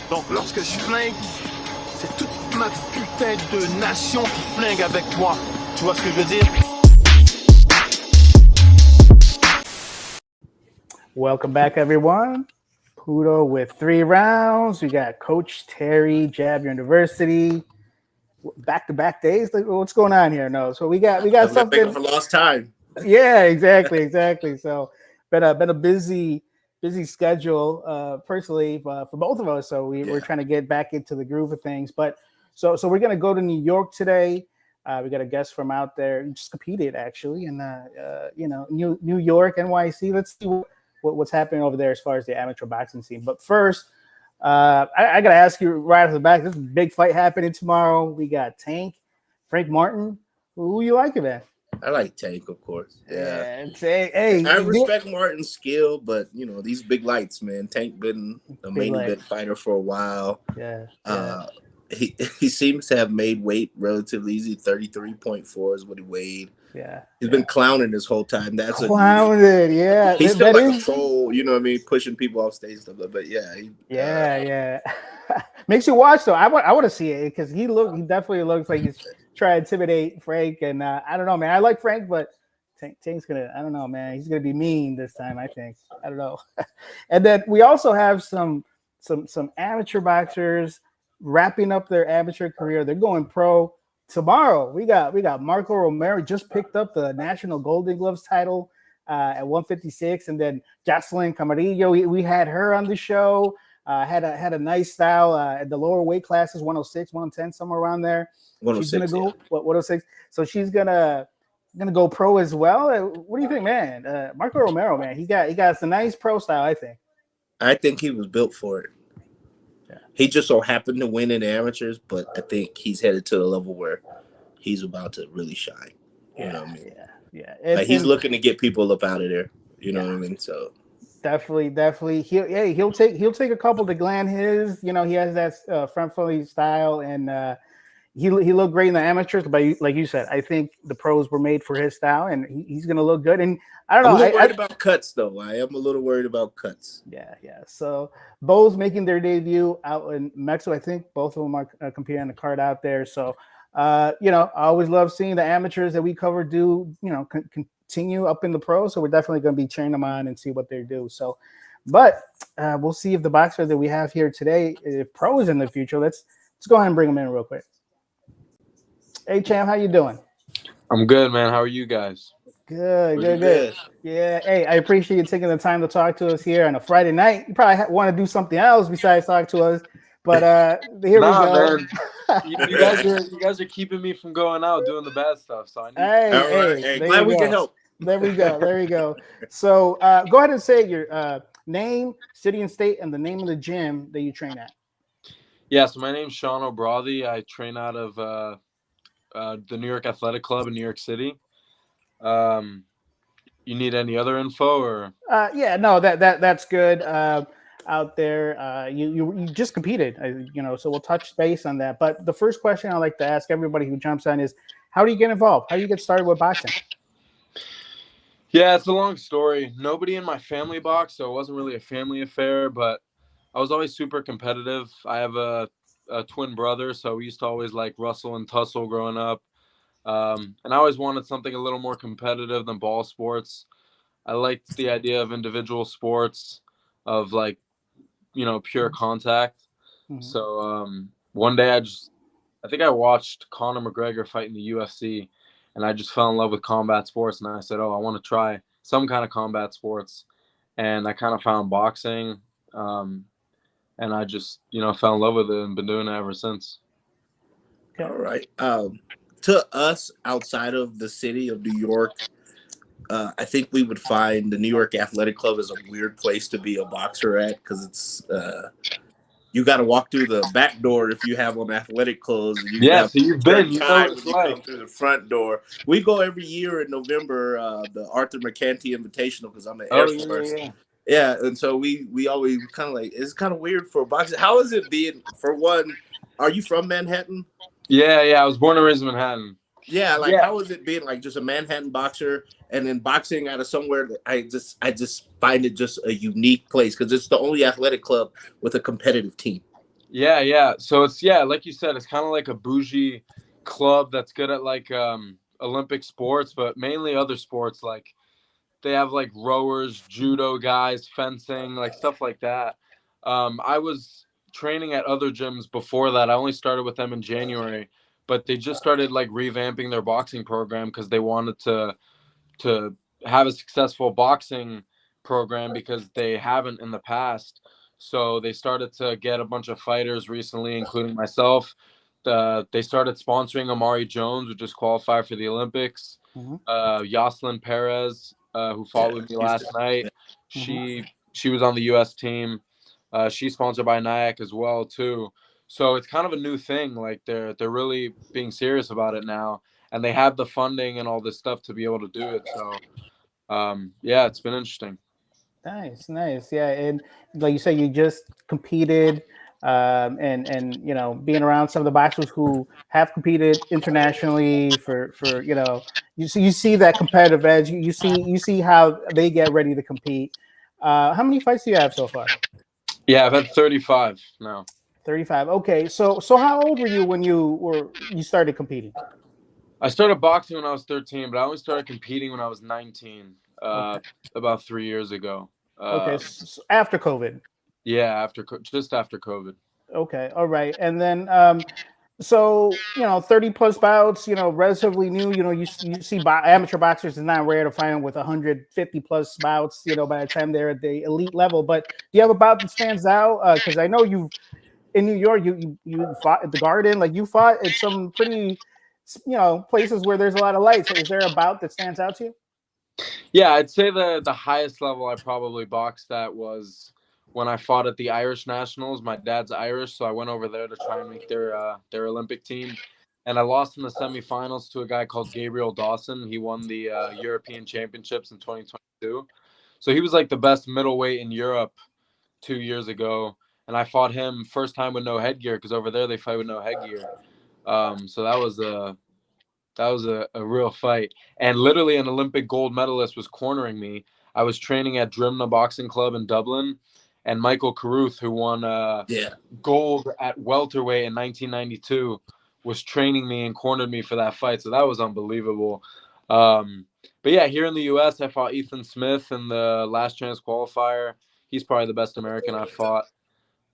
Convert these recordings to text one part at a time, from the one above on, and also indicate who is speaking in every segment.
Speaker 1: Donc lorsque je flingue, c'est toute ma putain de nation qui flingue avec moi. Tu vois ce que je veux dire?
Speaker 2: Welcome back, everyone. Pluto with 3 rounds. We got Coach Terry, Jab University. Back-to-back days. Like, what's going on here? No, so we got something
Speaker 3: for lost time.
Speaker 2: Yeah, exactly. So, been a busy schedule personally for both of us. So we're trying to get back into the groove of things. But so we're gonna go to New York today. We got a guest from out there. He just competed actually in New York, NYC. Let's see what's happening over there as far as the amateur boxing scene. But first, I got to ask you right off the back. This is a big fight happening tomorrow. We got Tank, Frank Martin. Who you like, man?
Speaker 3: I like Tank, of course. Yeah.
Speaker 2: Hey,
Speaker 3: I respect Martin's skill, but these big lights, man. Tank been a main event fighter for a while.
Speaker 2: Yeah.
Speaker 3: He seems to have made weight relatively easy. 33.4 is what he weighed.
Speaker 2: Yeah.
Speaker 3: He's been clowning this whole time. That's
Speaker 2: clowned. Yeah.
Speaker 3: He's still like a troll, you know what I mean, pushing people off stage stuff. But
Speaker 2: yeah. Makes you watch though. I want to see it because he definitely looks like he's trying to intimidate Frank, and I don't know, man. I like Frank, but Tank's gonna. I don't know, man. He's gonna be mean this time. I think. I don't know. And then we also have some amateur boxers wrapping up their amateur career. They're going pro tomorrow. We got Marco Romero just picked up the National Golden Gloves title at 156, and then Jocelyn Camarillo. We had her on the show. Had a nice style at the lower weight classes, 106, 110, somewhere around there. She's gonna go 106. So she's gonna go pro as well. What do you think, man? Marco Romero, man, he got some nice pro style.
Speaker 3: I think he was built for it. Yeah. He just so happened to win in amateurs, but I think he's headed to a level where he's about to really shine. You know what I mean?
Speaker 2: Yeah.
Speaker 3: He's looking to get people up out of there. You know what I mean? So.
Speaker 2: Definitely. He'll take a couple to Glenn his. He has that front fully style, and he looked great in the amateurs. But like you said, I think the pros were made for his style, and he's gonna look good. And I don't know.
Speaker 3: I'm worried about cuts, though. I am a little worried about cuts.
Speaker 2: Yeah. So both making their debut out in Mexico. I think both of them are competing on the card out there. So I always love seeing the amateurs that we cover do continue up in the pros, so we're definitely going to be cheering them on and see what they do. So, but we'll see if the boxer that we have here today, if pros in the future. Let's go ahead and bring them in real quick. Hey, Cham, how you doing?
Speaker 4: I'm good, man. How are you guys?
Speaker 2: Good. Yeah. Hey, I appreciate you taking the time to talk to us here on a Friday night. You probably want to do something else besides talk to us, but here we go.
Speaker 4: Man. You guys are keeping me from going out doing the bad stuff. So I need
Speaker 3: hey, glad we can help.
Speaker 2: There we go. So go ahead and say your name, city and state, and the name of the gym that you train at.
Speaker 4: Yeah, so my name's Sean O'Brothy. I train out of the New York Athletic Club in New York City. You need any other info or?
Speaker 2: No, that's good. Out there, you just competed, so we'll touch base on that. But the first question I like to ask everybody who jumps on is, how do you get involved? How do you get started with boxing?
Speaker 4: Yeah, it's a long story. Nobody in my family boxed, so it wasn't really a family affair, but I was always super competitive. I have a twin brother, so we used to always like wrestle and tussle growing up. And I always wanted something a little more competitive than ball sports. I liked the idea of individual sports, of like, pure contact. Mm-hmm. So one day I think I watched Conor McGregor fight in the UFC, and I just fell in love with combat sports. And I said, I want to try some kind of combat sports. And I kind of found boxing, and I just, fell in love with it and been doing it ever since.
Speaker 3: All right. To us, outside of the city of New York, I think we would find the New York Athletic Club is a weird place to be a boxer at, because it's you got to walk through the back door if you have on athletic clothes.
Speaker 4: So you've been, you know what it's like.
Speaker 3: Come through the front door. We go every year in November, the Arthur McCanty Invitational, because I'm an Air Force. Yeah, and so we always kind of like, it's kind of weird for boxing. How is it being, for one, are you from Manhattan?
Speaker 4: Yeah, I was born and raised in Manhattan.
Speaker 3: Yeah, how is it being like just a Manhattan boxer and then boxing out of somewhere that I just find it just a unique place, because it's the only athletic club with a competitive team.
Speaker 4: Yeah. So it's like you said, it's kind of like a bougie club that's good at like Olympic sports, but mainly other sports. Like they have like rowers, judo guys, fencing, like stuff like that. I was training at other gyms before that. I only started with them in January, but they just started like revamping their boxing program because they wanted to have a successful boxing program because they haven't in the past. So they started to get a bunch of fighters recently, including myself. They started sponsoring Amari Jones, which just qualified for the Olympics.
Speaker 2: Mm-hmm.
Speaker 4: Yoselin Perez, who fought with me last night, she was on the U.S. team. She's sponsored by Nyack as well too. So it's kind of a new thing. Like they're really being serious about it now, and they have the funding and all this stuff to be able to do it. So, yeah, it's been interesting.
Speaker 2: Nice. Yeah, and like you said, you just competed, and you know, being around some of the boxers who have competed internationally for you see that competitive edge. You see how they get ready to compete. How many fights do you have so far?
Speaker 4: Yeah, I've had 35 now.
Speaker 2: 35. Okay, so how old were you when you started competing?
Speaker 4: I started boxing when I was 13, but I only started competing when I was 19, about 3 years ago.
Speaker 2: Okay, so after COVID.
Speaker 4: Yeah, just after COVID.
Speaker 2: Okay, all right, and then so 30 plus bouts, relatively new. You see amateur boxers is not rare to find them with 150 plus bouts. By the time they're at the elite level. But do you have a bout that stands out? Because I know you in New York, you fought at the Garden, like you fought at some pretty places where there's a lot of lights. Is there a bout that stands out to you?
Speaker 4: Yeah, I'd say the highest level I probably boxed at was when I fought at the Irish Nationals. My dad's Irish, so I went over there to try and make their Olympic team, and I lost in the semifinals to a guy called Gabriel Dawson. He won the European Championships in 2022, so he was like the best middleweight in Europe 2 years ago, and I fought him first time with no headgear because over there they fight with no headgear. So that was a real fight. And literally an Olympic gold medalist was cornering me. I was training at Drimna Boxing Club in Dublin, and Michael Carruth, who won gold at welterweight in 1992, was training me and cornered me for that fight. So that was unbelievable. But yeah, here in the U.S., I fought Ethan Smith in the last chance qualifier. He's probably the best American I've fought.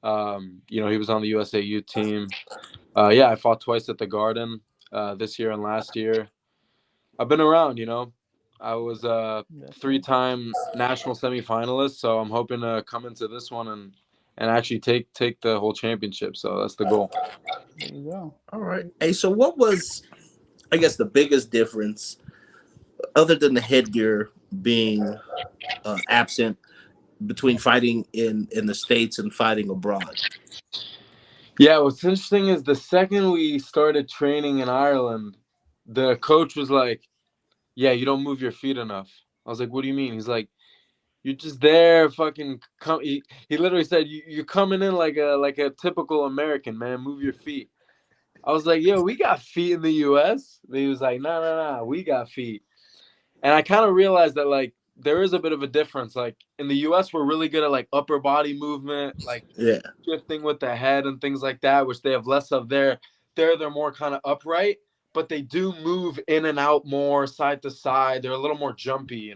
Speaker 4: He was on the USA youth team. I fought twice at the Garden. This year and last year. I've been around, I was a 3-time national semifinalist, so I'm hoping to come into this one and actually take the whole championship. So that's the goal.
Speaker 2: There you go.
Speaker 3: All right. Hey, so what was, I guess, the biggest difference, other than the headgear being absent, between fighting in the States and fighting abroad?
Speaker 4: Yeah, what's interesting is the second we started training in Ireland, the coach was like, yeah, you don't move your feet enough. I was like, what do you mean? He's like, you're just there fucking come. He literally said, you're coming in like a typical American, man. Move your feet. I was like, yo, we got feet in the U.S. And he was like, nah, we got feet. And I kind of realized that, like, there is a bit of a difference. Like in the US, we're really good at like upper body movement, like shifting with the head and things like that, which they have less of there. They're more kind of upright, but they do move in and out more side to side. They're a little more jumpy,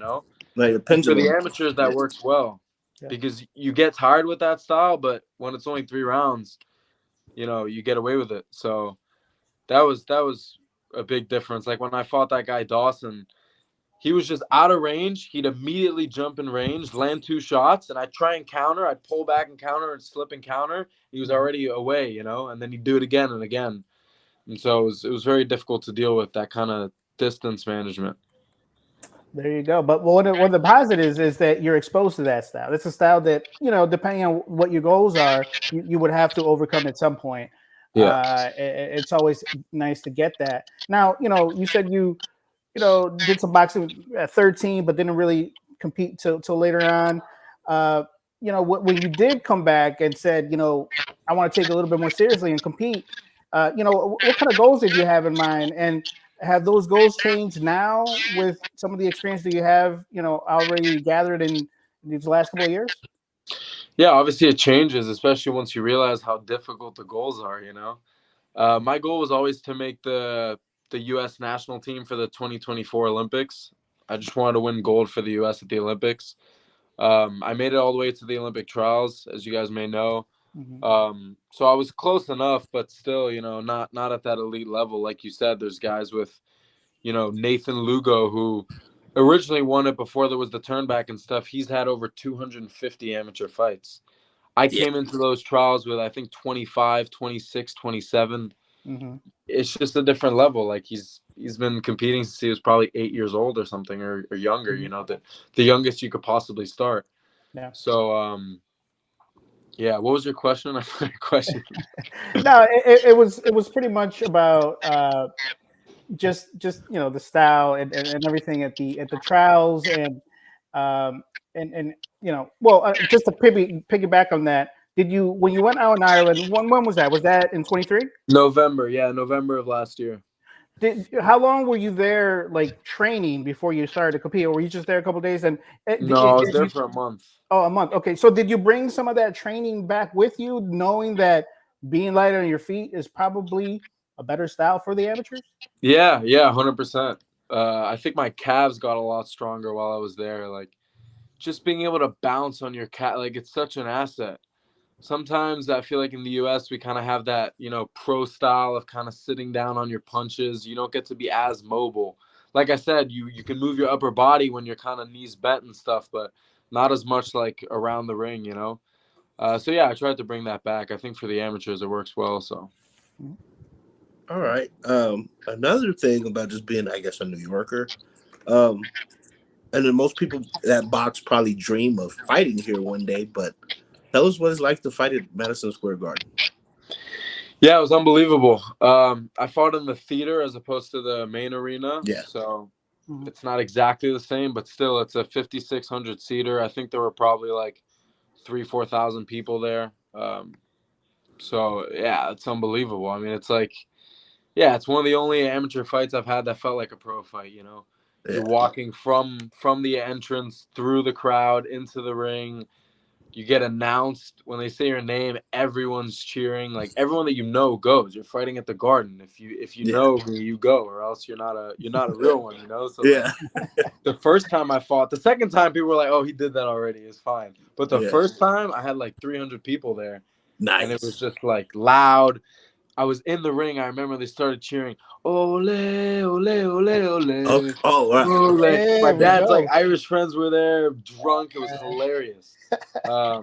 Speaker 3: Like a pendulum.
Speaker 4: For the amateurs, that works well because you get tired with that style, but when it's only 3 rounds, you get away with it. So that was a big difference. Like when I fought that guy Dawson, he was just out of range. He'd immediately jump in range, land 2 shots, and I'd try and counter. I'd pull back and counter and slip and counter. He was already away, and then he'd do it again and again. And so it was very difficult to deal with that kind of distance management.
Speaker 2: There you go. But one of the positives is that you're exposed to that style. It's a style that, depending on what your goals are, you would have to overcome at some point. Yeah. It's always nice to get that. Now, you said you did some boxing at 13, but didn't really compete till later on. When you did come back and said, I want to take it a little bit more seriously and compete, what kind of goals did you have in mind? And have those goals changed now with some of the experience that you have, already gathered in these last couple of years?
Speaker 4: Yeah, obviously it changes, especially once you realize how difficult the goals are, you know. My goal was always to make the U.S. national team for the 2024 Olympics. I just wanted to win gold for the U.S. at the Olympics. I made it all the way to the Olympic trials, as you guys may know.
Speaker 2: Mhm.
Speaker 4: So I was close enough, but still, you know, not at that elite level. Like you said, there's guys with, you know, Nathan Lugo, who originally won it before there was the turn back and stuff. He's had over 250 amateur fights. I
Speaker 3: Yeah,
Speaker 4: came into those trials with, I think, 25, 26, 27.
Speaker 2: Mhm.
Speaker 4: It's just a different level. Like he's been competing since he was probably 8 years old or something, or younger, you
Speaker 2: Mhm.
Speaker 4: know, the youngest you could possibly start.
Speaker 2: Yeah.
Speaker 4: So, yeah, what was your question? I forgot your question.
Speaker 2: No, it was pretty much about just the style and everything at the trials um and well, just to piggyback on that, did you, when you went out in Ireland, when was that? Was that in 23?
Speaker 4: November, yeah, November of last year.
Speaker 2: How long were you there, like training before you started to compete, or were you just there a couple of days? And
Speaker 4: No, I was
Speaker 2: did
Speaker 4: there
Speaker 2: you?
Speaker 4: for a month.
Speaker 2: Oh, a month. Okay, so did you bring some of that training back with you, knowing that being light on your feet is probably a better style for the amateurs?
Speaker 4: Yeah, 100%. I think my calves got a lot stronger while I was there. Like just being able to bounce on your cat, like it's such an asset. Sometimes I feel like in the US we kind of have that, you know, pro style of kind of sitting down on your punches. You don't get to be as mobile. Like I said, you can move your upper body when you're kind of knees bent and stuff, but not as much like around the ring, you know. So yeah, I tried to bring that back. I think for the amateurs it works well. So
Speaker 3: all right. Another thing about just being, I guess, a New Yorker, um, and then most people that box probably dream of fighting here one day, but tell us what it's like to fight at Madison Square Garden.
Speaker 4: yeah, it was unbelievable. I fought in the theater as opposed to the main arena,
Speaker 3: Yeah.
Speaker 4: so
Speaker 2: Mhm.
Speaker 4: it's not exactly the same, but still, it's a 5,600 seater. I think there were probably like 4,000 people there. So yeah, it's unbelievable. I mean, it's like, yeah, it's one of the only amateur fights I've had that felt like a pro fight. You know,
Speaker 3: Yeah.
Speaker 4: you're walking from the entrance through the crowd into the ring. You get announced when they say your name. Everyone's cheering. Like everyone that you know goes. You're fighting at the Garden. If you
Speaker 3: Yeah.
Speaker 4: know who, you go, or else you're not a real one. You know. So like
Speaker 3: Yeah.
Speaker 4: the first time I fought, the second time people were like, "Oh, he did that already. It's fine." But the
Speaker 3: Yeah.
Speaker 4: first time I had like 300 people there, and it was
Speaker 3: Nice.
Speaker 4: just like loud. I was in the ring. I remember they started cheering, "Ole, ole, ole,
Speaker 3: Okay.
Speaker 4: ole,
Speaker 3: Oh, wow.
Speaker 4: ole." My
Speaker 2: There we
Speaker 4: dad's like
Speaker 2: go.
Speaker 4: Irish friends were there, drunk. It was hilarious. Um,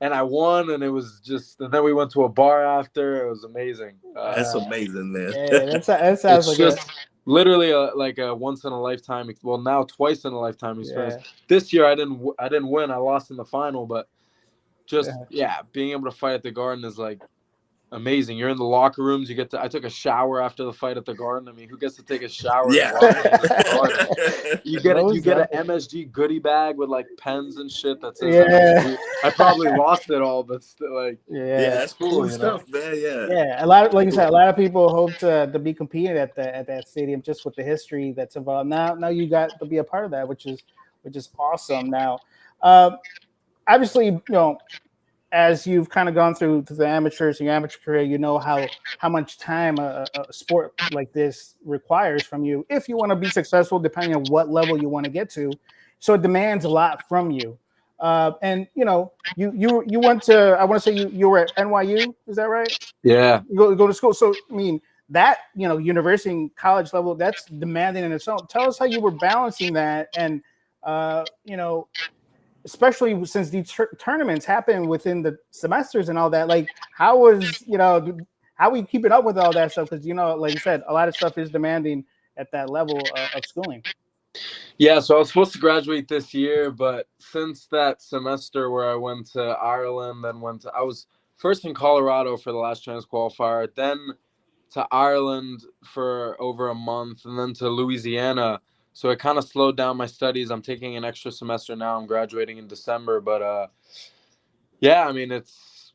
Speaker 4: and I won, and it was just. And then we went to a bar after. It was amazing.
Speaker 3: That's amazing, man.
Speaker 2: Yeah, that sounds
Speaker 4: It's
Speaker 2: like a,
Speaker 4: just literally like a once in a lifetime. Well, now twice in a lifetime experience.
Speaker 2: yeah.
Speaker 4: This year I didn't win. I lost in the final, but just
Speaker 2: Yeah.
Speaker 4: yeah, being able to fight at the Garden is like amazing. You're in the locker rooms. I took a shower after the fight at the Garden. I mean, who gets to take a shower in
Speaker 3: Yeah.
Speaker 4: the locker room at the Garden? You
Speaker 2: Most
Speaker 4: get an
Speaker 2: definitely.
Speaker 4: MSG goodie bag with like pens and shit that says
Speaker 2: Yeah.
Speaker 4: MSG. I probably lost it all, but still, like
Speaker 3: Yeah,
Speaker 2: Yeah.
Speaker 3: that's
Speaker 4: it's cool,
Speaker 3: cool
Speaker 4: you know.
Speaker 3: stuff, man. Yeah.
Speaker 2: Yeah, a lot of, like you said, a lot of people hope to be competing at that stadium just with the history that's involved. Now you got to be a part of that, which is awesome. Now, uh, obviously, as you've kind of gone through the amateurs, your amateur career, you know how much time a sport like this requires from you if you want to be successful, depending on what level you want to get to. So it demands a lot from you. And you went to, I want to say you were at NYU, is that right?
Speaker 4: Yeah.
Speaker 2: You go to school. So I mean that university and college level, that's demanding in its own. Tell us how you were balancing that, and you know, especially since these tournaments happen within the semesters and all that. Like, how was how we keeping up with all that stuff? Because like you said, a lot of stuff is demanding at that level of schooling.
Speaker 4: Yeah, so I was supposed to graduate this year, but since that semester where I went to Ireland, I was first in Colorado for the last trans qualifier, then to Ireland for over a month, and then to Louisiana. So it kind of slowed down my studies. I'm taking an extra semester now. I'm graduating in December, but yeah, I mean, it's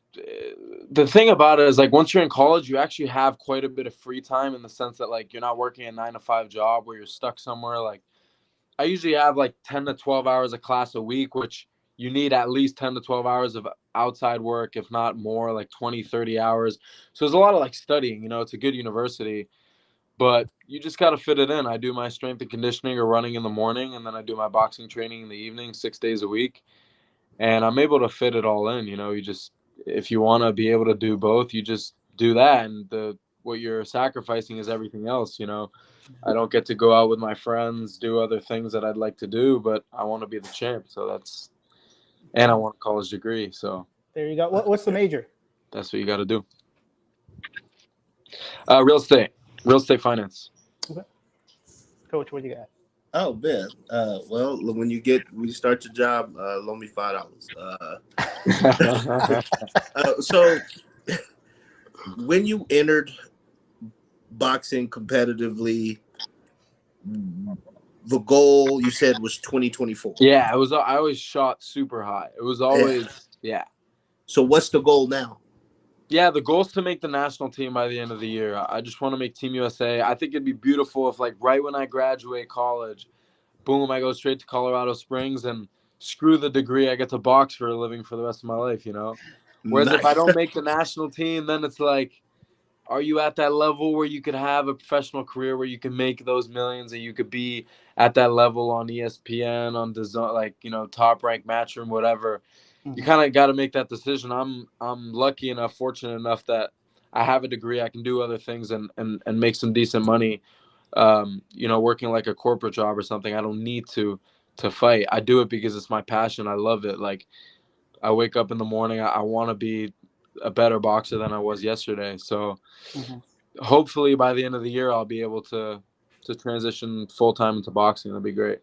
Speaker 4: the thing about it is like once you're in college, you actually have quite a bit of free time in the sense that like you're not working a 9 to 5 job where you're stuck somewhere. Like I usually have like 10 to 12 hours of class a week, which you need at least 10 to 12 hours of outside work, if not more, like 20, 30 hours. So there's a lot of like studying, you know, it's a good university, but you just got to fit it in. I do my strength and conditioning or running in the morning, and then I do my boxing training in the evening, 6 days a week. And I'm able to fit it all in. You know, you just, if you want to be able to do both, you just do that. And what you're sacrificing is everything else. You know, I don't get to go out with my friends, do other things that I'd like to do, but I want to be the champ. So and I want a college degree. So
Speaker 2: there you go. What's the major?
Speaker 4: That's what you got to do. Real estate finance.
Speaker 2: Okay. Coach, what you got?
Speaker 3: Oh man. Well, when you start your job, loan me $5. So when you entered boxing competitively, the goal you said was 2024.
Speaker 4: Yeah, it was. I always shot super high. It was always yeah.
Speaker 3: So what's the goal now?
Speaker 4: Yeah, the goal is to make the national team by the end of the year. I just want to make Team USA. I think it'd be beautiful if, like, right when I graduate college, boom, I go straight to Colorado Springs and screw the degree. I get to box for a living for the rest of my life, you know? Whereas if I don't make the national team, then it's like, are you at that level where you could have a professional career where you can make those millions and you could be at that level on ESPN, on DAZN, like, you know, Top Rank, Matchroom, whatever. You kind of got to make that decision. I'm lucky enough, fortunate enough that I have a degree. I can do other things and make some decent money. You know, working like a corporate job or something. I don't need to fight. I do it because it's my passion. I love it. Like, I wake up in the morning. I want to be a better boxer than I was yesterday. So hopefully by the end of the year, I'll be able to transition full time into boxing. That'd be great.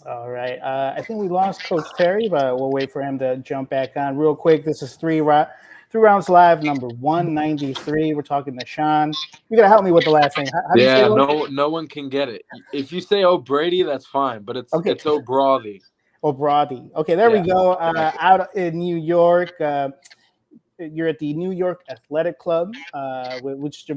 Speaker 2: All right. I think we lost Coach Terry, but we'll wait for him to jump back on real quick. This is three rounds live, number 193. We're talking to Sean. You gotta help me with the last name. How do you say it?
Speaker 4: No one can get it. If you say O'Brady, that's fine, but it's O'Brady.
Speaker 2: O'Brady. Okay, there we go. Out in New York. You're at the New York Athletic Club, which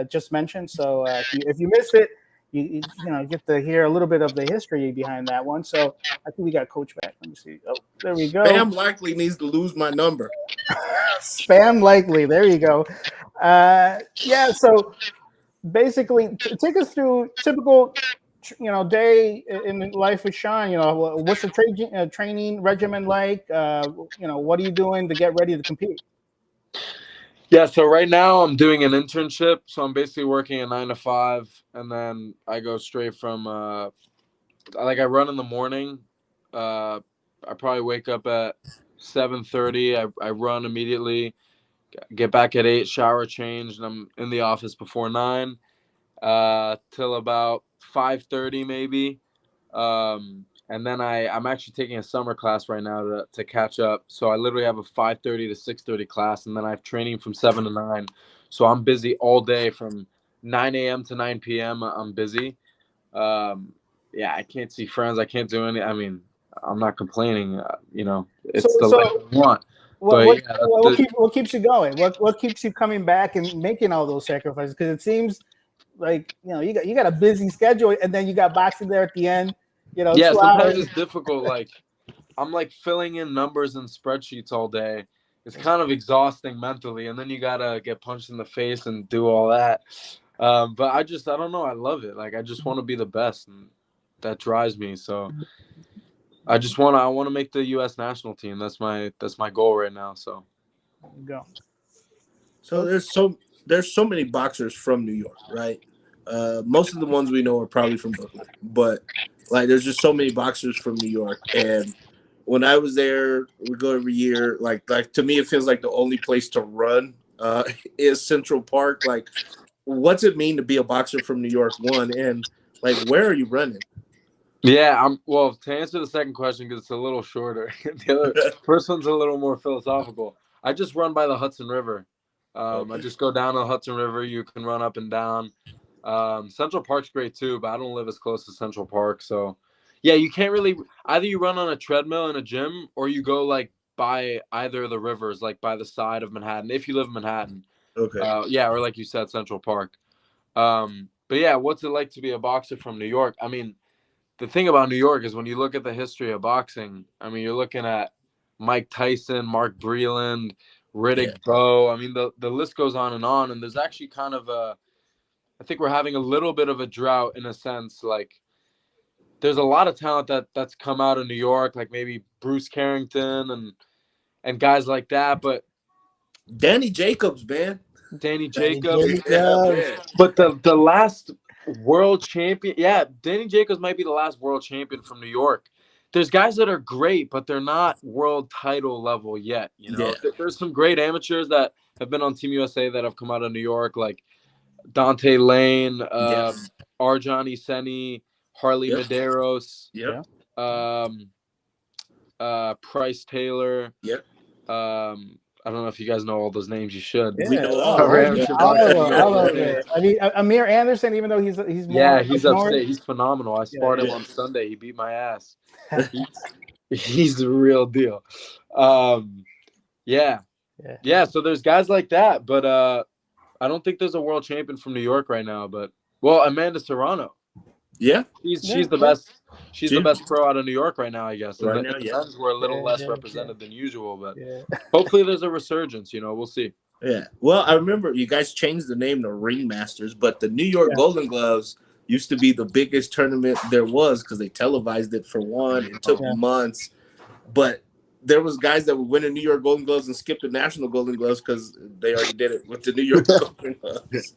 Speaker 2: just mentioned. So if you missed it, you get to hear a little bit of the history behind that one. So I think we got Coach back. Let me see. Oh, there we go.
Speaker 3: Spam likely needs to lose my number.
Speaker 2: Spam likely. There you go. Yeah. So basically, take us through typical, day in the life of Sean. What's the training regimen like? What are you doing to get ready to compete?
Speaker 4: Yeah, so right now I'm doing an internship. So I'm basically working a 9 to 5, and then I go straight from I run in the morning. I probably wake up at 7:30. I run immediately, get back at 8, shower, change, and I'm in the office before 9 till about 5:30 maybe. And then I'm actually taking a summer class right now to catch up. So I literally have a 5:30 to 6:30 class, and then I have training from 7 to 9. So I'm busy all day from 9 a.m. to 9 p.m. I'm busy. I can't see friends. I can't do any. I mean, I'm not complaining. It's the life I want.
Speaker 2: What keeps you going? What keeps you coming back and making all those sacrifices? Because it seems like you got a busy schedule, and then you got boxing there at the end.
Speaker 4: Sometimes it's difficult. Like, I'm like filling in numbers and spreadsheets all day. It's kind of exhausting mentally, and then you gotta get punched in the face and do all that. But I don't know. I love it. Like, I just want to be the best, and that drives me. So I want to make the U.S. national team. That's my goal right now. So
Speaker 2: go.
Speaker 3: So there's so many boxers from New York, right? Most of the ones we know are probably from Brooklyn, but like there's just so many boxers from New York. And when I was there, we go every year. Like to me, it feels like the only place to run is Central Park. Like, what's it mean to be a boxer from New York? One, and like, where are you running?
Speaker 4: Yeah, to answer the second question, because it's a little shorter. The first one's a little more philosophical. I just run by the Hudson River. I just go down the Hudson River. You can run up and down. Central Park's great too, but I don't live as close to Central Park. So yeah, you can't really, either you run on a treadmill in a gym, or you go like by either of the rivers, like by the side of Manhattan, if you live in Manhattan.
Speaker 3: Okay.
Speaker 4: Or like you said, Central Park. But yeah, what's it like to be a boxer from New York? I mean, the thing about New York is when you look at the history of boxing, I mean, you're looking at Mike Tyson, Mark Breland, Riddick Bowe. I mean, the list goes on. And there's actually kind of I think we're having a little bit of a drought in a sense. Like, there's a lot of talent that's come out of New York, like maybe Bruce Carrington and guys like that. But
Speaker 3: Danny Jacobs, man.
Speaker 4: Danny Jacobs.
Speaker 3: Yeah,
Speaker 4: but the last world champion, Danny Jacobs might be the last world champion from New York. There's guys that are great, but they're not world title level yet. You know, there's some great amateurs that have been on Team USA that have come out of New York, like Dante Lane, Arjani Seni, Harley Medeiros, Price Taylor. I don't know if you guys know all those names. You should.
Speaker 2: Yeah.
Speaker 3: We know all
Speaker 2: of it. I mean, Amir Anderson, even though he's more
Speaker 4: he's upstate. He's phenomenal. I sparred him on Sunday. He beat my ass. He's the real deal. So there's guys like that, but I don't think there's a world champion from New York right now. But Amanda Serrano. Yeah, she's the best. She's the best pro out of New York right now, I guess.
Speaker 3: Right now,
Speaker 4: men's were a little less represented than usual, but hopefully there's a resurgence. You know, we'll see.
Speaker 3: Yeah. Well, I remember you guys changed the name to Ringmasters, but the New York Golden Gloves used to be the biggest tournament there was because they televised it for one. It took months, but there was guys that would win the New York Golden Gloves and skip the National Golden Gloves because they already did it with the New York Golden Gloves.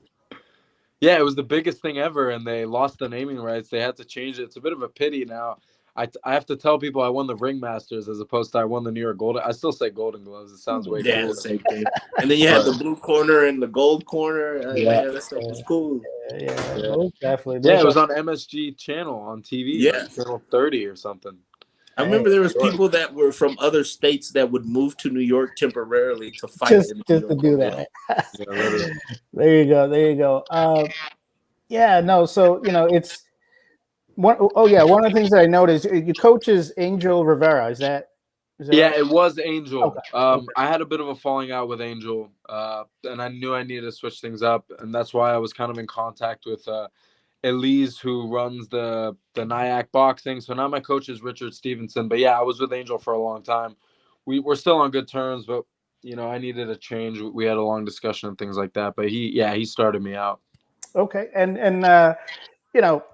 Speaker 4: Yeah, it was the biggest thing ever, and they lost the naming rights. They had to change it. It's a bit of a pity now. I have to tell people I won the Ringmasters as opposed to I won the New York Golden. I still say Golden Gloves. It sounds way cooler.
Speaker 3: The same thing. And then you had the blue corner and the gold corner. That stuff was cool.
Speaker 2: Definitely.
Speaker 4: Yeah, it was on MSG channel on TV. Like channel 30 or something.
Speaker 3: I remember there was people that were from other states that would move to New York temporarily to fight.
Speaker 2: Just to do that. There you go. So, you know, it's one of the things that I noticed, your coach is Angel Rivera. Is that right?
Speaker 4: It was Angel.
Speaker 2: Okay.
Speaker 4: I had a bit of a falling out with Angel, and I knew I needed to switch things up, and that's why I was kind of in contact with Elise, who runs the Nyack boxing. So now my coach is Richard Stevenson. But I was with Angel for a long time. We're still on good terms, but you know, I needed a change. We had a long discussion and things like that. But he started me out.
Speaker 2: Okay, and you know,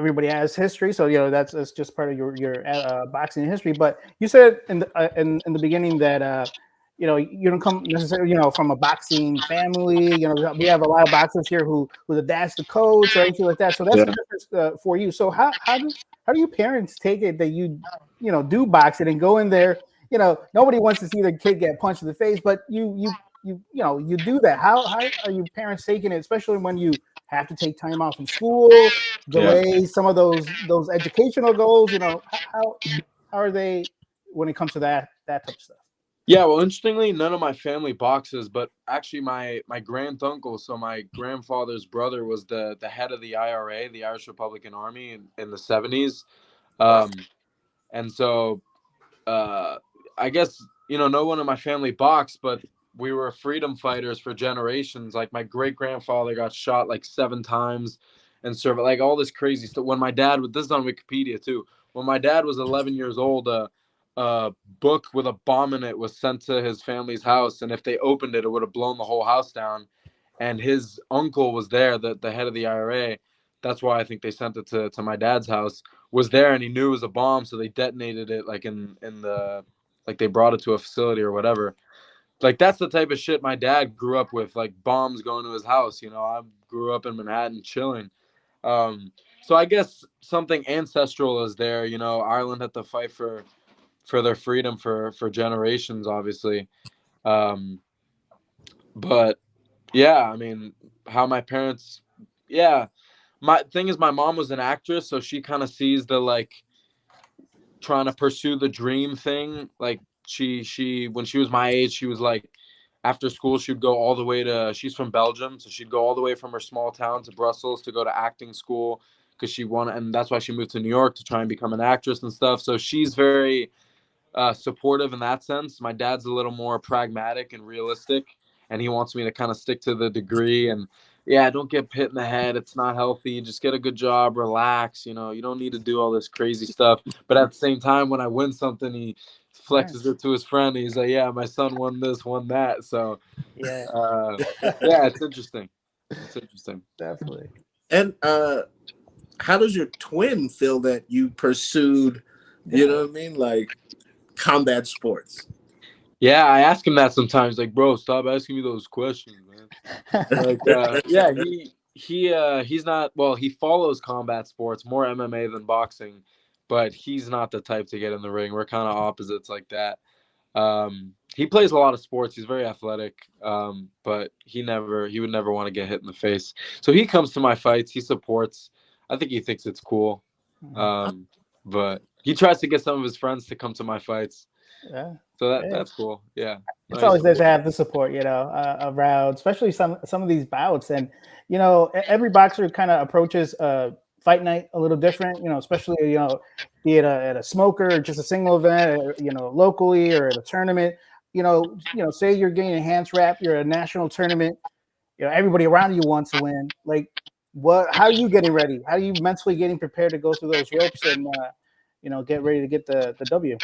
Speaker 2: everybody has history, so you know that's just part of your boxing history. But you said in the beginning that you know, you don't come necessarily, you know, from a boxing family. You know, we have a lot of boxers here who the dad's the coach or anything like that. So that's the difference for you. So how do your parents take it that you know do boxing and go in there? You know, nobody wants to see their kid get punched in the face, but you know you do that. How are your parents taking it, especially when you have to take time off from school, delay some of those educational goals? You know, how are they when it comes to that type of stuff?
Speaker 4: Yeah, well, interestingly, none of my family boxes, but actually my granduncle, so my grandfather's brother, was the head of the IRA, the Irish Republican Army, in the 70s. And so I guess, you know, no one in my family boxed, but we were freedom fighters for generations. Like my great-grandfather got shot like 7 times and served like all this crazy stuff. When my dad, this is on Wikipedia too, when my dad was 11 years old, a book with a bomb in it was sent to his family's house, and if they opened it, it would have blown the whole house down. And his uncle was there, the head of the IRA. That's why I think they sent it to my dad's house. Was there, and he knew it was a bomb, so they detonated it like in the like they brought it to a facility or whatever. Like that's the type of shit my dad grew up with, like bombs going to his house. You know, I grew up in Manhattan chilling. So I guess something ancestral is there. You know, Ireland had to fight for their freedom for generations, obviously. But yeah, I mean, how my parents, my thing is my mom was an actress, so she kind of sees the like trying to pursue the dream thing. Like she when she was my age, she was like after school she'd go all the way to, she's from Belgium, so she'd go all the way from her small town to Brussels to go to acting school because she wanted, and that's why she moved to New York to try and become an actress and stuff. So she's very supportive in that sense. My dad's a little more pragmatic and realistic, and he wants me to kind of stick to the degree and don't get hit in the head. It's not healthy. Just get a good job, relax. You know, you don't need to do all this crazy stuff. But at the same time, when I win something, he flexes it to his friend. And he's like, "Yeah, my son won this, won that." So,
Speaker 2: Yeah,
Speaker 4: yeah, it's interesting. It's interesting.
Speaker 2: definitely.
Speaker 3: And how does your twin feel that you pursued, you know what I mean, like combat sports?
Speaker 4: Yeah, I ask him that sometimes. Like, bro, stop asking me those questions, man. Like, yeah, he's not. Well, he follows combat sports, more MMA than boxing, but he's not the type to get in the ring. We're kind of opposites like that. He plays a lot of sports. He's very athletic, but he would never want to get hit in the face. So he comes to my fights. He supports. I think he thinks it's cool. But he tries to get some of his friends to come to my fights.
Speaker 2: Yeah.
Speaker 4: So that's cool. Yeah.
Speaker 2: It's
Speaker 4: Nice.
Speaker 2: always nice to have the support, around, especially some of these bouts. And every boxer kind of approaches fight night a little different. Especially be it at a smoker or just a single event, or, locally or at a tournament. Say you're getting a hands wrap, you're at a national tournament. Everybody around you wants to win. Like, how are you getting ready? How are you mentally getting prepared to go through those ropes and get ready to get the W?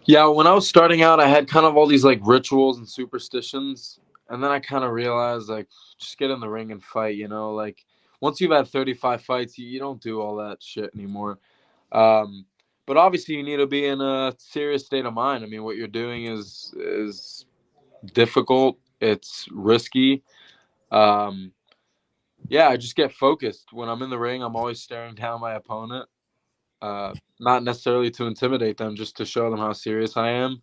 Speaker 4: Yeah, when I was starting out, I had kind of all these like rituals and superstitions, and then I kind of realized like just get in the ring and fight. Like once you've had 35 fights, you don't do all that shit anymore. But obviously, you need to be in a serious state of mind. I mean, what you're doing is difficult. It's risky. Yeah, I just get focused. When I'm in the ring, I'm always staring down my opponent. Not necessarily to intimidate them, just to show them how serious I am.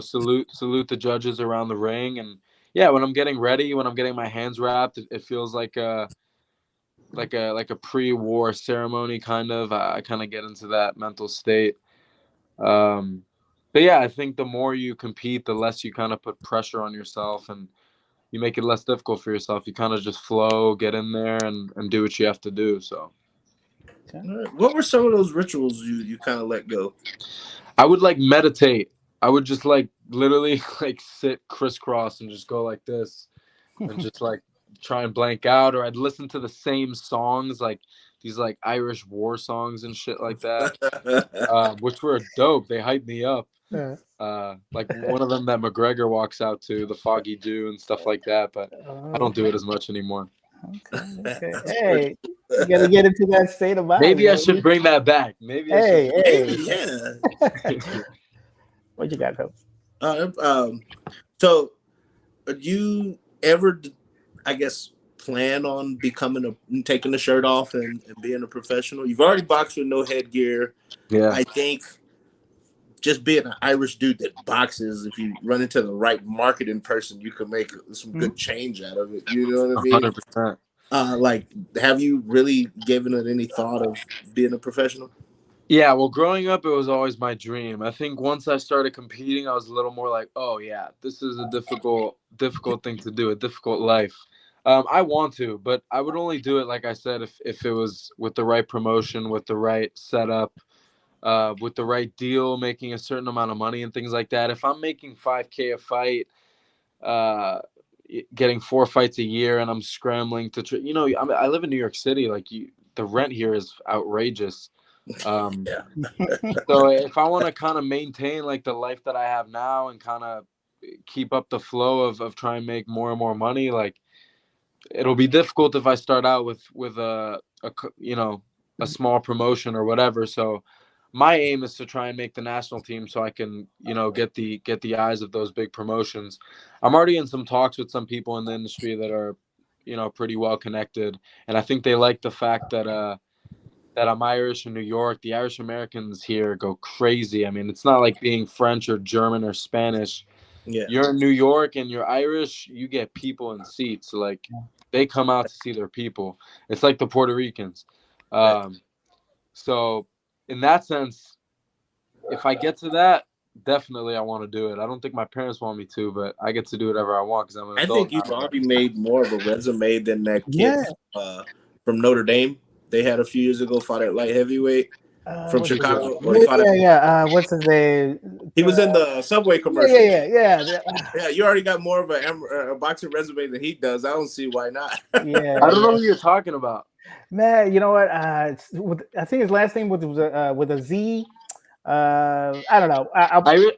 Speaker 4: Salute the judges around the ring, and yeah, when I'm getting ready, when I'm getting my hands wrapped, it feels like a pre-war ceremony kind of. I kind of get into that mental state. But yeah, I think the more you compete, the less you kind of put pressure on yourself, and you make it less difficult for yourself. You kind of just flow, get in there, and do what you have to do. So.
Speaker 3: What were some of those rituals you kind of let go?
Speaker 4: I would like meditate. I would just like literally like sit crisscross and just go like this and just like try and blank out, or I'd listen to the same songs, like these like Irish war songs and shit like that, which were dope. They hyped me up.
Speaker 2: Yeah.
Speaker 4: Like one of them that McGregor walks out to, the Foggy Dew and stuff like that, but I don't do it as much anymore.
Speaker 2: Okay. Hey, you gotta get into that state of mind.
Speaker 4: Maybe I should bring that back. Maybe.
Speaker 3: Yeah.
Speaker 2: What you got, Coach?
Speaker 3: So, do you ever, I guess, plan on taking the shirt off and being a professional? You've already boxed with no headgear.
Speaker 4: Yeah.
Speaker 3: I think just being an Irish dude that boxes, if you run into the right marketing person, you can make some good change out of it. You know what I mean?
Speaker 4: 100%.
Speaker 3: Like, have you really given it any thought of being a professional?
Speaker 4: Yeah, well, growing up, it was always my dream. I think once I started competing, I was a little more like, oh, yeah, this is a difficult thing to do, a difficult life. I want to, but I would only do it, like I said, if it was with the right promotion, with the right setup, with the right deal, making a certain amount of money and things like that. If I'm making $5,000 a fight, getting 4 fights a year, and I'm scrambling to, I live in New York City. Like the rent here is outrageous. So if I want to kind of maintain like the life that I have now and kind of keep up the flow of trying to make more and more money, like it'll be difficult if I start out with a small promotion or whatever. So my aim is to try and make the national team so I can, get the eyes of those big promotions. I'm already in some talks with some people in the industry that are, pretty well connected. And I think they like the fact that I'm Irish in New York. The Irish Americans here go crazy. I mean, it's not like being French or German or Spanish.
Speaker 3: Yeah.
Speaker 4: You're in New York and you're Irish, you get people in seats. Like they come out to see their people. It's like the Puerto Ricans. So in that sense, if I get to that, definitely I want to do it. I don't think my parents want me to, but I get to do whatever I want because I'm an adult.
Speaker 3: I think you've already made more of a resume than that kid from Notre Dame. They had a few years ago, fought at light heavyweight from Chicago.
Speaker 2: What's his name?
Speaker 3: He was in the Subway commercial.
Speaker 2: Yeah.
Speaker 3: You already got more of a boxing resume than he does. I don't see why not.
Speaker 2: Yeah.
Speaker 4: I don't know who you're talking about.
Speaker 2: Man, you know what? I think his last name was with a Z. I don't know.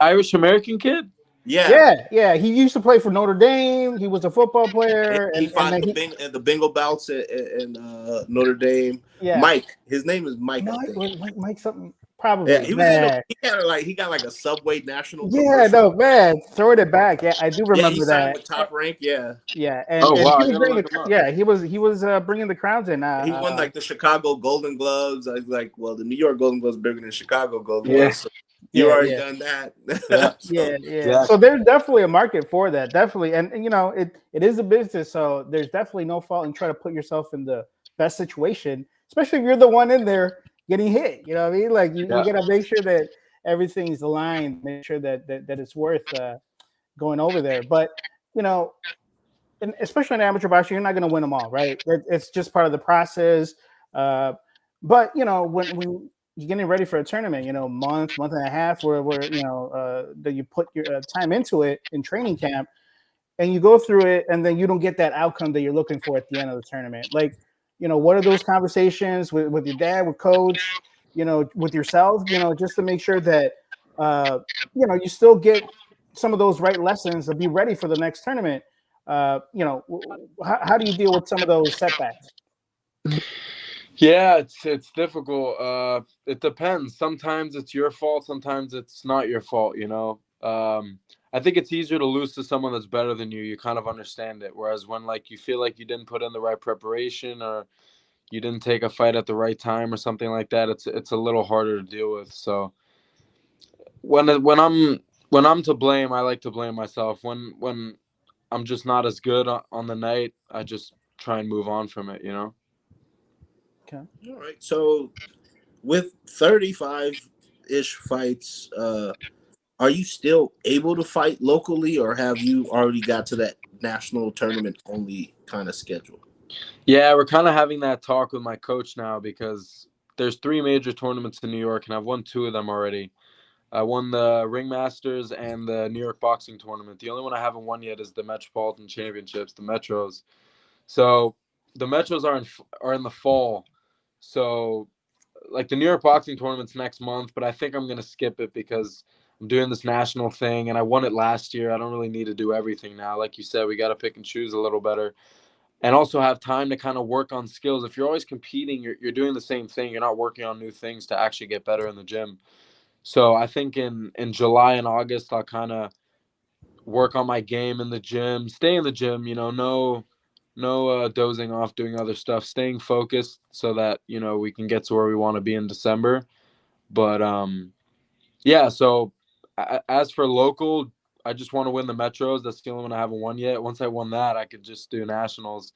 Speaker 4: Irish American kid.
Speaker 2: Yeah. He used to play for Notre Dame. He was a football player,
Speaker 3: He fought
Speaker 2: and
Speaker 3: the Bengal Belts in Notre Dame.
Speaker 2: Yeah.
Speaker 3: Mike. His name is Mike. I think.
Speaker 2: Mike something. Probably.
Speaker 3: Yeah, he was he got like a Subway national.
Speaker 2: Yeah, no, man, throwing it back. Yeah, I do remember
Speaker 3: he
Speaker 2: that.
Speaker 3: signed with Top Rank. Yeah.
Speaker 2: And,
Speaker 4: wow!
Speaker 2: He was bringing the crowds in.
Speaker 3: He won like the Chicago Golden Gloves. I was like, well, the New York Golden Gloves bigger than Chicago Golden Gloves. So you already done that.
Speaker 2: Yeah. So there's definitely a market for that. Definitely, and it is a business. So there's definitely no fault in trying to put yourself in the best situation, especially if you're the one in there getting hit. You know what I mean? Like you gotta make sure that everything's aligned, make sure that it's worth going over there. But and especially in amateur boxing, you're not going to win them all, right? It's just part of the process. But when you're getting ready for a tournament, month and a half, where that you put your time into it in training camp, and you go through it, and then you don't get that outcome that you're looking for at the end of the tournament. Like, what are those conversations with your dad, with coach, with yourself, just to make sure that you still get some of those right lessons to be ready for the next tournament. How do you deal with some of those setbacks?
Speaker 4: Yeah, it's difficult. It depends. Sometimes it's your fault. Sometimes it's not your fault. I think it's easier to lose to someone that's better than you. You kind of understand it. Whereas when you feel like you didn't put in the right preparation, or you didn't take a fight at the right time, or something like that, it's a little harder to deal with. So when I'm to blame, I like to blame myself. When I'm just not as good on the night, I just try and move on from it.
Speaker 2: Okay.
Speaker 3: All right. So with 35-ish fights, are you still able to fight locally, or have you already got to that national tournament only kind of schedule?
Speaker 4: Yeah, we're kind of having that talk with my coach now, because there's 3 major tournaments in New York, and I've won 2 of them already. I won the Ringmasters and the New York Boxing Tournament. The only one I haven't won yet is the Metropolitan Championships, the Metros. So the Metros are in the fall. So the New York Boxing Tournament's next month, but I think I'm going to skip it because I'm doing this national thing, and I won it last year. I don't really need to do everything now. Like you said, we got to pick and choose a little better, and also have time to kind of work on skills. If you're always competing, you're doing the same thing. You're not working on new things to actually get better in the gym. So I think in July and August, I'll kind of work on my game in the gym, stay in the gym, no dozing off, doing other stuff, staying focused so that, we can get to where we want to be in December. But, so as for local, I just want to win the Metros. That's the only one I haven't won yet. Once I won that, I could just do nationals.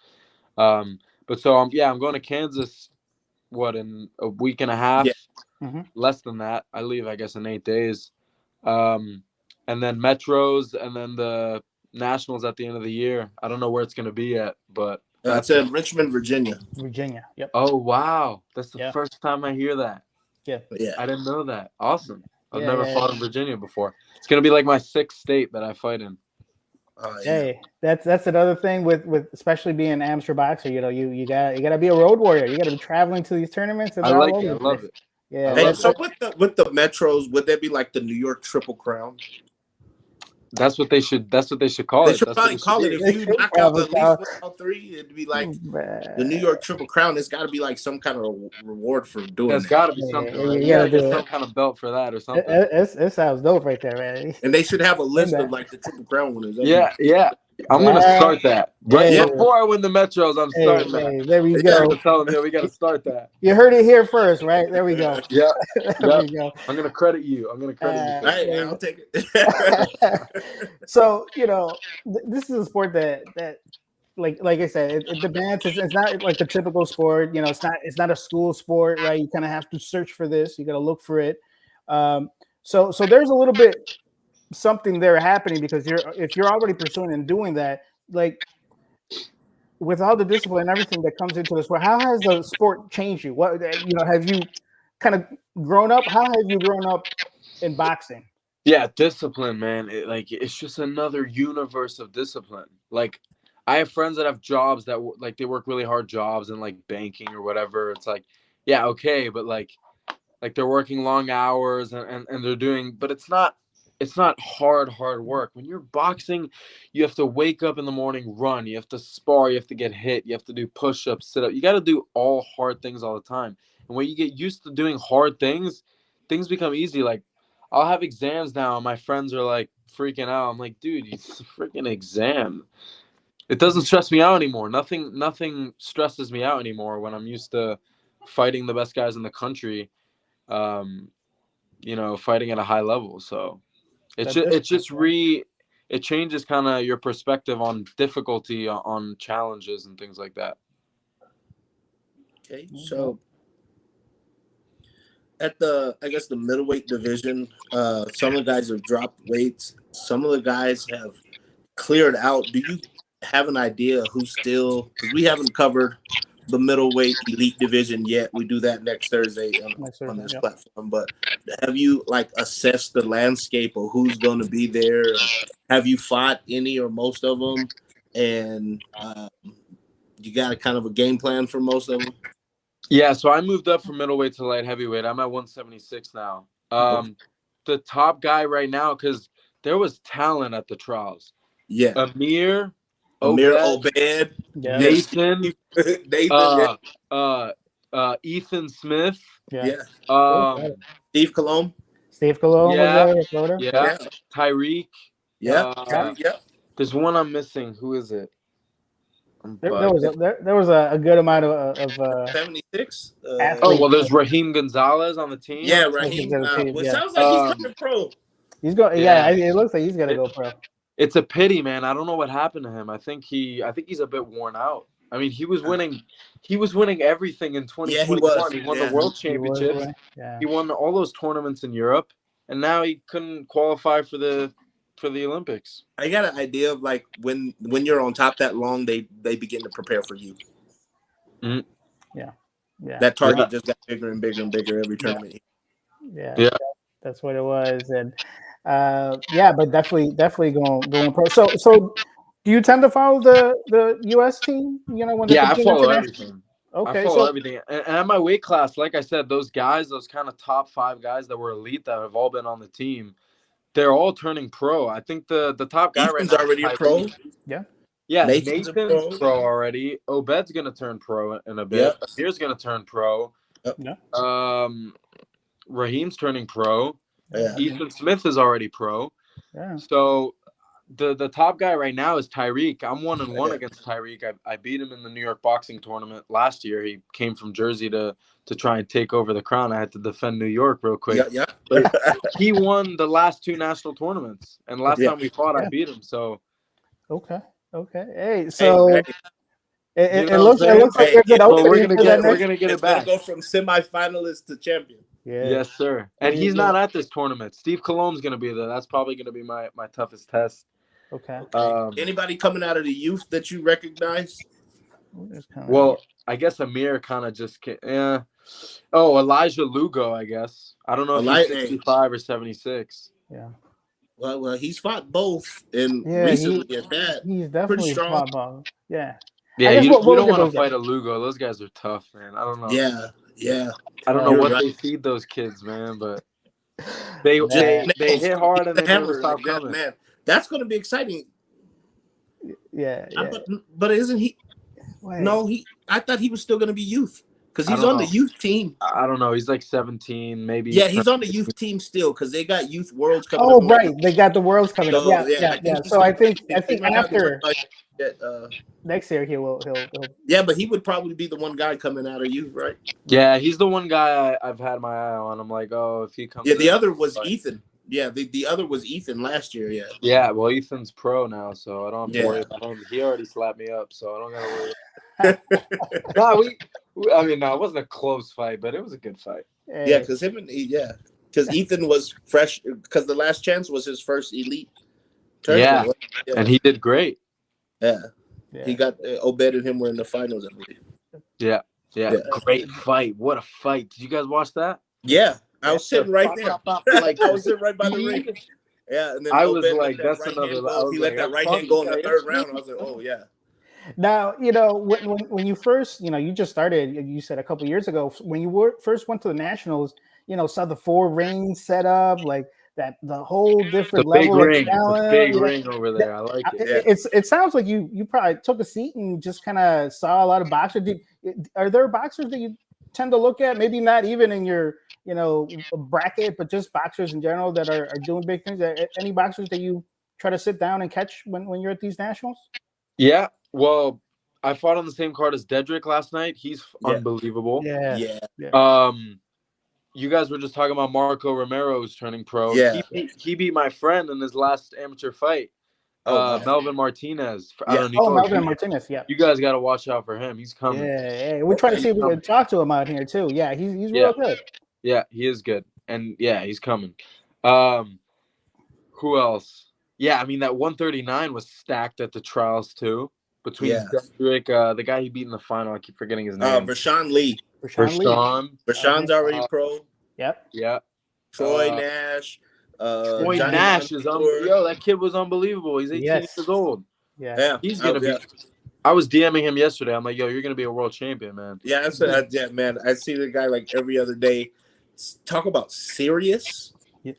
Speaker 4: But so I'm going to Kansas, in a week and a half?
Speaker 3: Yeah.
Speaker 2: Mm-hmm.
Speaker 4: Less than that. I leave, I guess, in 8 days. And then Metros, and then the nationals at the end of the year. I don't know where it's going to be yet, but
Speaker 3: it's in Richmond, Virginia.
Speaker 2: Virginia. Yep.
Speaker 4: Oh, wow. That's the first time I hear that.
Speaker 2: Yeah.
Speaker 4: I didn't know that. Awesome. I've never fought in Virginia before. It's going to be like my 6th state that I fight in.
Speaker 2: Hey, that's another thing with especially being an amateur boxer. You gotta be a road warrior. You gotta be traveling to these tournaments.
Speaker 4: I like it. I love it.
Speaker 2: Yeah.
Speaker 3: Hey, so with the Metros, would that be like the New York Triple Crown?
Speaker 4: That's what they should call it.
Speaker 3: They should probably call it. If you knock out at least 1 out 3, it'd be like the New York Triple Crown. It's got to be like some kind of reward for doing it.
Speaker 4: There's got to be something. Right?
Speaker 2: Yeah,
Speaker 4: get some kind of belt for that or something.
Speaker 2: It sounds dope right there, man.
Speaker 3: And they should have a list of the Triple Crown winners.
Speaker 4: Yeah. I'm gonna start that before I win the Metros. I'm starting that.
Speaker 2: There we go.
Speaker 4: Tell them, we got to start that.
Speaker 2: You heard it here first, right? There we go.
Speaker 4: Yeah.
Speaker 2: There we go.
Speaker 4: I'm gonna credit you.
Speaker 3: Hey, I'll take it.
Speaker 2: So this is a sport that like I said, it demands. It's not like the typical sport. It's not a school sport, right? You kind of have to search for this. You got to look for it. So there's a little bit something there happening, because if you're already pursuing and doing that, like with all the discipline and everything that comes into the sport, how has the sport changed you? What have you kind of grown up? How have you grown up in boxing?
Speaker 4: Yeah, discipline, man. It's just another universe of discipline. Like, I have friends that have jobs that they work really hard jobs and banking or whatever. It's like, yeah, okay, but like they're working long hours and they're doing, but it's not hard work. When you're boxing, you have to wake up in the morning, run, you have to spar, you have to get hit, you have to do push-ups, sit-up. You got to do all hard things all the time. And when you get used to doing hard things, things become easy. Like I'll have exams now and my friends are like freaking out. I'm like, dude, it's a freaking exam. It doesn't stress me out anymore. Nothing stresses me out anymore when I'm used to fighting the best guys in the country, fighting at a high level. So it changes kind of your perspective on difficulty, on challenges and things like that.
Speaker 3: Okay, so at the middleweight division, some of the guys have dropped weights. Some of the guys have cleared out. Do you have an idea who's still? Because we haven't covered the middleweight elite division yet. We do that next Thursday on this platform. But have you assessed the landscape of who's going to be there? Have you fought any or most of them? And you got a kind of a game plan for most of them?
Speaker 4: Yeah, so I moved up from middleweight to light heavyweight. I'm at 176 now. The top guy right now, because there was talent at the trials.
Speaker 3: Yeah,
Speaker 4: Amir
Speaker 3: Obed,
Speaker 4: Nathan,
Speaker 3: Nathan,
Speaker 4: Ethan Smith,
Speaker 3: Steve Colomb,
Speaker 4: Tyreek, There's one I'm missing. Who is it?
Speaker 2: There was a good amount of
Speaker 3: 76.
Speaker 4: There's Raheem Gonzalez on the team.
Speaker 3: Yeah, Raheem. Sounds like he's coming pro.
Speaker 2: He's going. Yeah, it looks like he's gonna go pro.
Speaker 4: It's a pity, man. I don't know what happened to him. I think he's a bit worn out. I mean, he was winning everything in 2021.
Speaker 3: Yeah,
Speaker 4: he won the World Championships. He won all those tournaments in Europe, and now he couldn't qualify for the Olympics.
Speaker 3: I got an idea of when you're on top that long, they begin to prepare for you.
Speaker 4: Mm-hmm.
Speaker 2: Yeah.
Speaker 3: That target just got bigger and bigger and bigger every tournament.
Speaker 2: Yeah. That's what it was, and but definitely going pro. So do you tend to follow the U.S. team? When
Speaker 4: I follow everything.
Speaker 2: Okay,
Speaker 4: I follow everything, and at my weight class, like I said, those guys, those kind of top 5 guys that were elite that have all been on the team, they're all turning pro. I think the top guy
Speaker 3: Ethan's
Speaker 4: right now
Speaker 3: already a pro.
Speaker 4: Yeah,
Speaker 3: Nathan's
Speaker 4: pro already. Obed's gonna turn pro in a bit. Amir's gonna turn pro. Raheem's turning pro.
Speaker 3: Yeah.
Speaker 4: Ethan Smith is already pro.
Speaker 2: Yeah.
Speaker 4: So the top guy right now is Tyreek. I'm 1-1 against Tyreek. I beat him in the New York boxing tournament last year. He came from Jersey to try and take over the crown. I had to defend New York real quick.
Speaker 3: Yeah.
Speaker 4: But he won the last 2 national tournaments, and last time we fought, I beat him. So
Speaker 2: okay. Hey, so it looks like
Speaker 4: we're gonna get it back.
Speaker 3: Go from semifinalist to champion.
Speaker 2: Yeah.
Speaker 4: Yes, sir. And he's not at this tournament. Steve Colomb's gonna be there. That's probably gonna be my toughest test.
Speaker 2: Okay.
Speaker 3: Anybody coming out of the youth that you recognize?
Speaker 4: Well, I guess Amir kind of just Elijah Lugo, I guess. I don't know if he's 65 or 76.
Speaker 2: Yeah.
Speaker 3: Well, he's fought both, and recently at that,
Speaker 2: he's definitely
Speaker 3: pretty strong.
Speaker 2: Fought. Yeah.
Speaker 4: Yeah, we don't want to fight a Lugo. Those guys are tough, man. I don't know.
Speaker 3: Yeah.
Speaker 4: I don't know what they feed those kids, man, but they hit hard and they never stop coming.
Speaker 3: Man, that's going to be exciting.
Speaker 2: Yeah.
Speaker 3: But isn't he?
Speaker 2: Wait.
Speaker 3: No, I thought he was still going to be youth because he's on the youth team.
Speaker 4: I don't know. He's like 17, maybe.
Speaker 3: Yeah, he's on the youth team still because they got youth worlds coming.
Speaker 2: Oh, right, they got the worlds coming up. Yeah. So I think after next year he'll.
Speaker 3: Yeah, but he would probably be the one guy coming out of youth, right?
Speaker 4: Yeah, he's the one guy I've had my eye on. I'm like, if he comes.
Speaker 3: Yeah, the other was Ethan. Yeah, the other was Ethan last year. Yeah.
Speaker 4: Yeah, well, Ethan's pro now, so I don't have to worry about him. He already slapped me up, so I don't gotta worry. No, it wasn't a close fight, but it was a good fight.
Speaker 3: Yeah, because Ethan was fresh because the last chance was his first elite tournament.
Speaker 4: Yeah, and he did great.
Speaker 3: Yeah. He got Obed and him were in the finals, I believe.
Speaker 4: Yeah. Great fight. What a fight. Did you guys watch that?
Speaker 3: Yeah. I was sitting right there. I was sitting right by the ring. Yeah, and then
Speaker 4: I was like, that's another.
Speaker 3: He let that right hand go in the third round. I was like, oh yeah.
Speaker 2: Now when you first, you just started. You said a couple years ago when you first went to the nationals. saw the 4 rings set up, like that, the whole different
Speaker 4: It's a big
Speaker 2: level of
Speaker 4: ring. It's a
Speaker 2: talent.
Speaker 4: big ring over there. I like it.
Speaker 2: It sounds like you probably took a seat and just kind of saw a lot of boxers. Are there boxers that you tend to look at? Maybe not even in your bracket, but just boxers in general that are doing big things. Any boxers that you try to sit down and catch when you're at these nationals?
Speaker 4: Yeah. Well, I fought on the same card as Dedrick last night. He's unbelievable.
Speaker 2: Yeah.
Speaker 4: You guys were just talking about Marco Romero who's turning pro.
Speaker 3: Yeah.
Speaker 4: He beat my friend in his last amateur fight. Melvin Martinez out of New York.
Speaker 2: Melvin Martinez. Yeah.
Speaker 4: You guys got to watch out for him. He's coming.
Speaker 2: Yeah. We're trying to see if we can talk to him out here too. Yeah, he's real good.
Speaker 4: Yeah, he is good, and he's coming. Who else? Yeah, I mean that 139 was stacked at the trials too. Between Cedric, the guy he beat in the final, I keep forgetting his name.
Speaker 3: Rashawn Lee. Rashawn's already pro.
Speaker 2: Yep.
Speaker 4: Yeah.
Speaker 3: Troy Nash.
Speaker 4: Troy
Speaker 3: Johnny
Speaker 4: Nash is
Speaker 3: Montour.
Speaker 4: that kid was unbelievable. He's 18 years old.
Speaker 2: Yeah.
Speaker 4: He's gonna be. I was DMing him yesterday. I'm like, yo, you're gonna be a world champion, man.
Speaker 3: Yeah, man. I see the guy like every other day. Talk about serious.
Speaker 2: Yeah.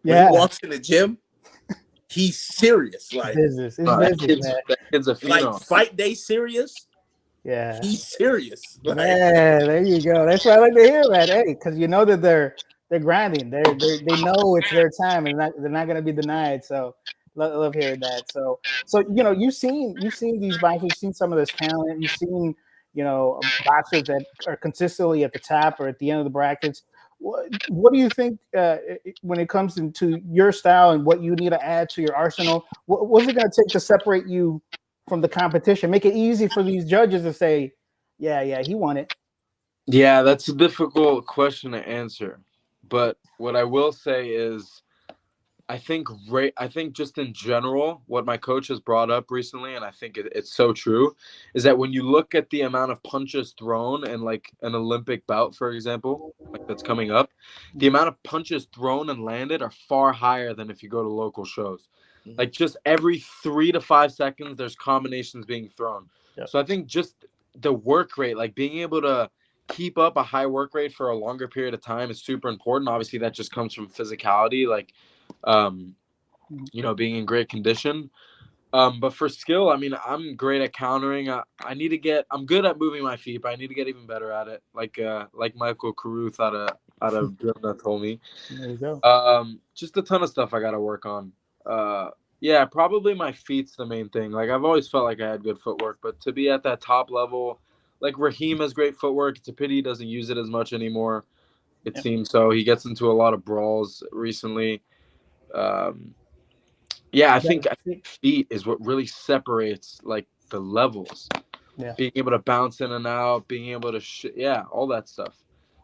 Speaker 3: When he walks in the gym, he's serious. Like
Speaker 2: business. It's business, man.
Speaker 4: That kid's a phenom.
Speaker 3: Like fight day serious.
Speaker 2: Yeah.
Speaker 3: He's serious. Like,
Speaker 2: yeah, there you go. That's what I like to hear, man. Hey, because you know that they're grinding. They know it's their time, and they're not going to be denied. So love hearing that. So you've seen these boxers, you've seen some of this talent, you've seen boxers that are consistently at the top or at the end of the brackets. What do you think when it comes into your style and what you need to add to your arsenal? What's it going to take to separate you from the competition? Make it easy for these judges to say, yeah, he won it.
Speaker 4: Yeah, that's a difficult question to answer. But what I will say is I think just in general, what my coach has brought up recently, and I think it's so true, is that when you look at the amount of punches thrown in like an Olympic bout, for example, like that's coming up, the amount of punches thrown and landed are far higher than if you go to local shows. Like just every 3 to 5 seconds, there's combinations being thrown. Yep. So I think just the work rate, like being able to keep up a high work rate for a longer period of time is super important. Obviously, that just comes from physicality, like, being in great condition. But for skill, I mean, I'm great at countering. I'm good at moving my feet, but I need to get even better at it. Like Michael Carruth out of Grimna told me.
Speaker 2: There you go.
Speaker 4: Just a ton of stuff I got to work on. Probably my feet's the main thing. Like I've always felt like I had good footwork, but to be at that top level, like Raheem has great footwork. It's a pity he doesn't use it as much anymore. It seems so. He gets into a lot of brawls recently. I think feet is what really separates like the levels. Yeah. Being able to bounce in and out, being able to all that stuff.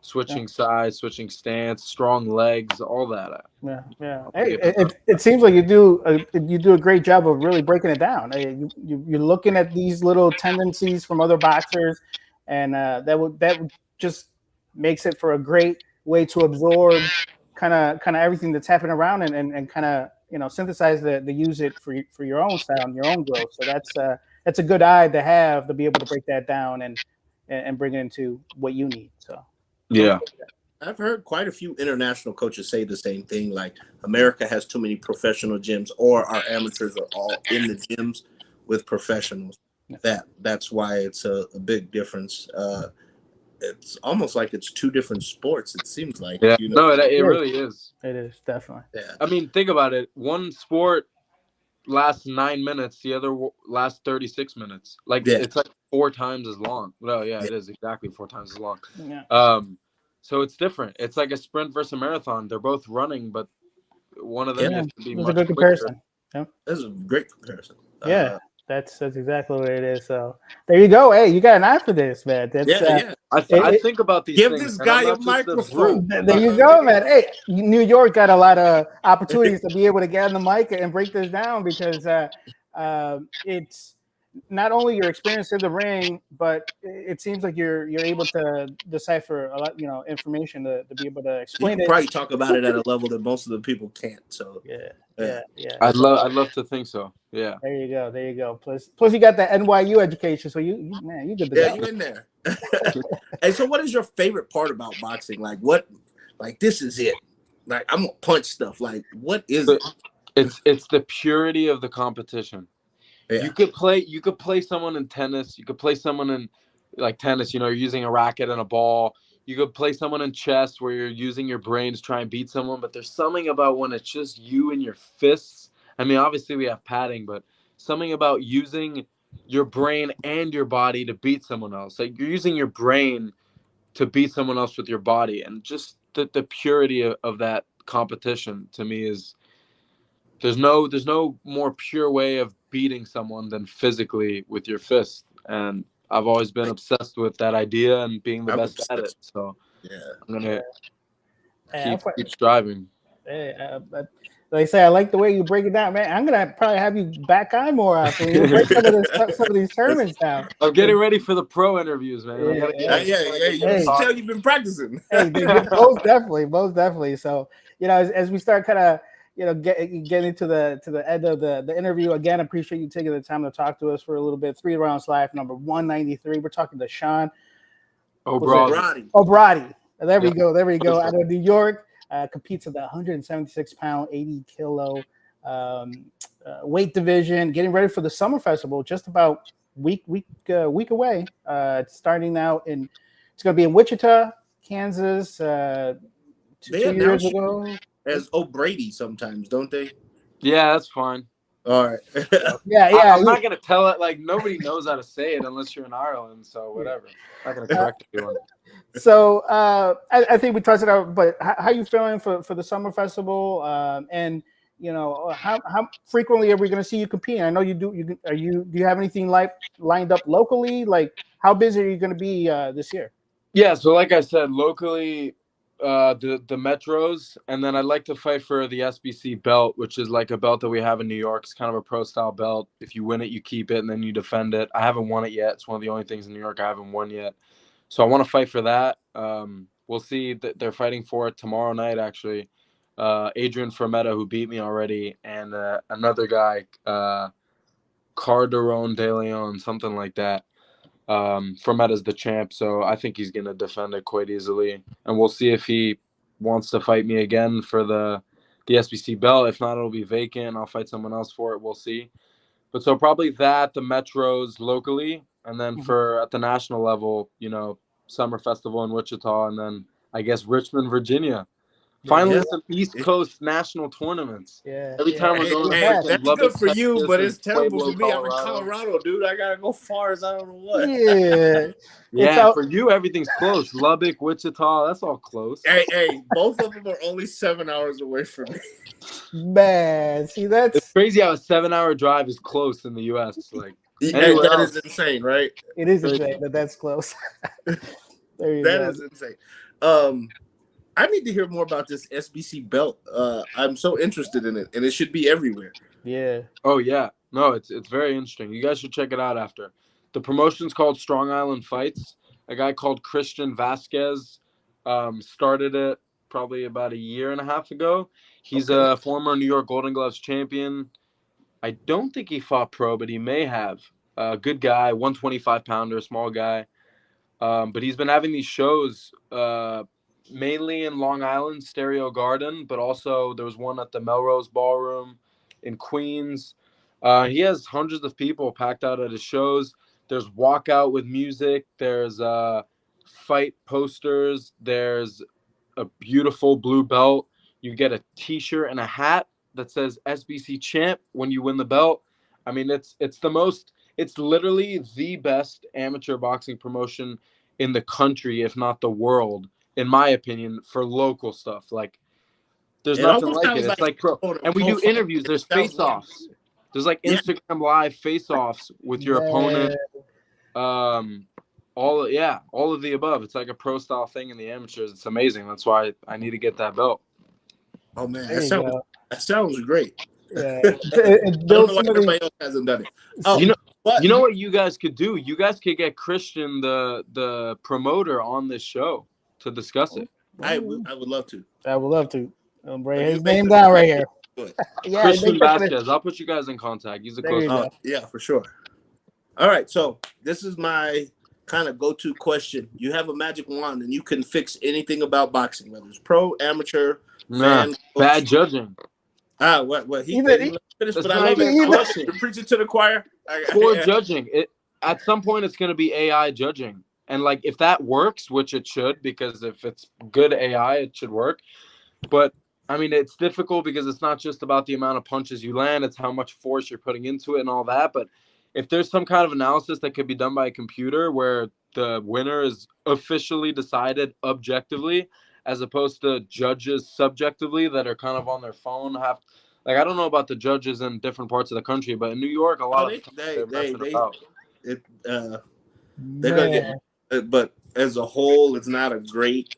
Speaker 4: Switching sides, switching stance, strong legs, all that.
Speaker 2: Yeah. Hey, it seems like you do a great job of really breaking it down. You're looking at these little tendencies from other boxers, and that just makes it for a great way to absorb kind of everything that's happening around and kind of synthesize the use it for your own style and your own growth. So that's a good eye to have to be able to break that down and bring it into what you need. So.
Speaker 4: Yeah.
Speaker 3: I've heard quite a few international coaches say the same thing, like America has too many professional gyms, or our amateurs are all in the gyms with professionals. That's why it's a big difference. It's almost like it's two different sports, it seems like.
Speaker 4: Yeah. No, it really is.
Speaker 2: It is, definitely.
Speaker 3: Yeah.
Speaker 4: I mean, think about it. One sport lasts 9 minutes, the other lasts 36 minutes. Like it's like 4 times as long. Well, it is exactly 4 times as long.
Speaker 2: Yeah.
Speaker 4: So it's different. It's like a sprint versus a marathon. They're both running, but one of them has to be much
Speaker 2: a good comparison.
Speaker 3: Yeah. That's a great comparison.
Speaker 2: Yeah. That's exactly what it is. So there you go. Hey, you got an eye for this, man.
Speaker 4: I think about these things.
Speaker 3: Give this guy a microphone.
Speaker 2: There you go, man. Hey, New York got a lot of opportunities to be able to get on the mic and break this down because it's not only your experience in the ring, but it seems like you're able to decipher a lot, information to be able to explain it.
Speaker 3: Probably talk about it at a level that most of the people can't. So
Speaker 2: yeah.
Speaker 4: I'd love to think so. Yeah.
Speaker 2: There you go. Plus you got the NYU education, so you did the
Speaker 3: you in there. Hey, so what is your favorite part about boxing? like this is it. Like I'm gonna punch stuff. Like what is it?
Speaker 4: It's the purity of the competition.
Speaker 3: Yeah.
Speaker 4: You could play someone in tennis. You could play someone in like tennis. You're using a racket and a ball. You could play someone in chess where you're using your brain to try and beat someone. But there's something about when it's just you and your fists. I mean, obviously we have padding, but something about using your brain and your body to beat someone else. Like you're using your brain to beat someone else with your body, and just the purity of that competition to me is there's no more pure way of beating someone than physically with your fist. And I've always been obsessed with that idea and being the best at it. So
Speaker 3: yeah,
Speaker 4: I'm gonna keep striving.
Speaker 2: Like I say, I like the way you break it down, man. I'm gonna probably have you back on more often. You break some of these tournaments down.
Speaker 4: I'm getting ready for the pro interviews, man.
Speaker 3: Yeah. You can tell you've been practicing.
Speaker 2: Hey, most definitely. So as we start kind of getting to the end of the interview, again, appreciate you taking the time to talk to us for a little bit. 3 Rounds Live, number 193. We're talking to Sean O'Brady. There we go. Out of New York. Competes at the 176-pound, 80-kilo weight division. Getting ready for the Summer Festival, just about week away. It's starting out it's going to be in Wichita, Kansas. 2 years ago.
Speaker 3: As O'Brady sometimes, don't they?
Speaker 4: Yeah, that's fine.
Speaker 3: All right.
Speaker 2: Yeah.
Speaker 4: I'm not gonna tell it. Like nobody knows how to say it unless you're in Ireland. So whatever. I'm not gonna correct anyone.
Speaker 2: So I think we touched it out, but how you feeling for the Summer Festival? And how frequently are we going to see you competing? I know you do. Do you have anything lined up locally? Like how busy are you going to be this year?
Speaker 4: Yeah. So like I said, locally, the Metros, and then I'd like to fight for the SBC belt, which is like a belt that we have in New York. It's kind of a pro style belt. If you win it, you keep it, and then you defend it. I haven't won it yet. It's one of the only things in New York I haven't won yet. So I want to fight for that. We'll see that they're fighting for it tomorrow night, actually. Adrian Fermetta, who beat me already, and another guy, Calderon de Leon, something like that. Fermetta's the champ, so I think he's going to defend it quite easily. And we'll see if he wants to fight me again for the SBC belt. If not, it'll be vacant. I'll fight someone else for it. We'll see. But so probably that, the Metros locally, and then at the national level, Summer Festival in Wichita, and then I guess Richmond, Virginia. Finally, some East Coast national tournaments.
Speaker 2: Yeah.
Speaker 4: Every time we're going,
Speaker 3: that's good for you, but it's terrible for me. I'm in Colorado, dude. I gotta go far as I don't know what.
Speaker 2: Yeah.
Speaker 4: For you, everything's close. Lubbock, Wichita, that's all close.
Speaker 3: Hey, both of them are only 7 hours away from me.
Speaker 2: Man, see
Speaker 4: it's crazy how a 7-hour drive is close in the U.S. Like.
Speaker 3: That is insane, right?
Speaker 2: It is insane that's close. There you go.
Speaker 3: That is insane. I need to hear more about this SBC belt. I'm so interested in it, and it should be everywhere.
Speaker 2: Yeah.
Speaker 4: Oh yeah. No, it's very interesting. You guys should check it out after. The promotion's called Strong Island Fights. A guy called Christian Vasquez started it probably about a year and a half ago. He's a former New York Golden Gloves champion. I don't think he fought pro, but he may have. Good guy, 125-pounder, small guy. But he's been having these shows mainly in Long Island, Stereo Garden, but also there was one at the Melrose Ballroom in Queens. He has hundreds of people packed out at his shows. There's walkout with music. There's fight posters. There's a beautiful blue belt. You get a T-shirt and a hat that says SBC champ when you win the belt. I mean, it's literally the best amateur boxing promotion in the country, if not the world, in my opinion, for local stuff. Like, there's nothing like it. It's like pro. And we do interviews. There's face-offs. There's like Instagram live face-offs with your opponent. All of the above. It's like a pro style thing in the amateurs. It's amazing. That's why I need to get that belt.
Speaker 3: Oh man, that sounds great.
Speaker 2: Yeah.
Speaker 3: I don't know why everybody else hasn't done it. Oh,
Speaker 4: you know what you guys could do? You guys could get Christian, the promoter, on this show to discuss it.
Speaker 3: I would love to.
Speaker 2: I would love to. Bring his name down right here.
Speaker 4: Christian Vasquez. I'll put you guys in contact. He's a close.
Speaker 3: Yeah, for sure. All right, so this is my kind of go-to question. You have a magic wand and you can fix anything about boxing, whether it's pro, amateur,
Speaker 4: Nah,
Speaker 3: fan,
Speaker 4: bad
Speaker 3: coach.
Speaker 4: judging.
Speaker 3: What he
Speaker 2: Either-
Speaker 3: finished,
Speaker 4: That's
Speaker 3: but I
Speaker 4: not
Speaker 3: love
Speaker 4: even
Speaker 3: it.
Speaker 4: a question.
Speaker 3: You're preaching to the choir.
Speaker 4: Poor judging. At some point it's going to be AI judging, and like if that works, which it should, because if it's good AI, it should work. But I mean, it's difficult because it's not just about the amount of punches you land; it's how much force you're putting into it and all that. But if there's some kind of analysis that could be done by a computer where the winner is officially decided objectively, as opposed to judges subjectively that are kind of on their phone, like I don't know about the judges in different parts of the country, but in New York, a lot of they're messing about.
Speaker 3: They're gonna get, but as a whole, it's not a great.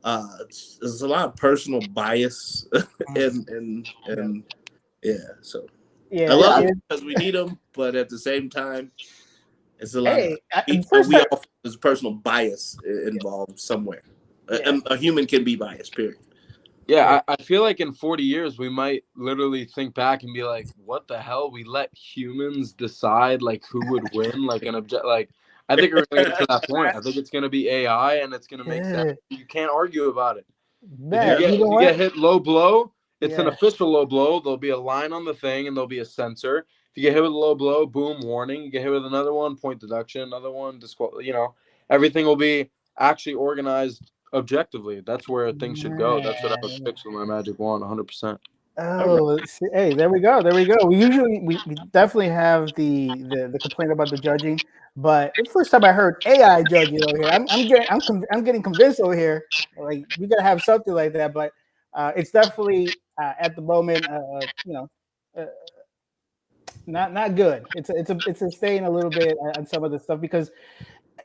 Speaker 3: There's a lot of personal bias, and yeah. So
Speaker 2: Yeah,
Speaker 3: I love it because we need them, but at the same time, it's a lot. There's personal bias involved somewhere. A human can be biased. Period.
Speaker 4: Yeah, I feel like in 40 years, we might literally think back and be like, what the hell? We let humans decide like who would win, like an object. Like, I think we're going to get to that point. I think it's going to be AI and it's going to make sense. You can't argue about it. If you get hit low blow, it's an official low blow. There'll be a line on the thing and there'll be a sensor. If you get hit with a low blow, boom, warning. You get hit with another one, point deduction. Another one, everything will be actually organized objectively. That's where things should go. That's what I would fix with my magic wand, 100%.
Speaker 2: Oh, hey, there we go. We definitely have the complaint about the judging, but the first time I heard AI judging over here, I'm getting convinced over here. Like we gotta have something like that, but it's definitely at the moment, not good. It's a staying a little bit on some of the stuff because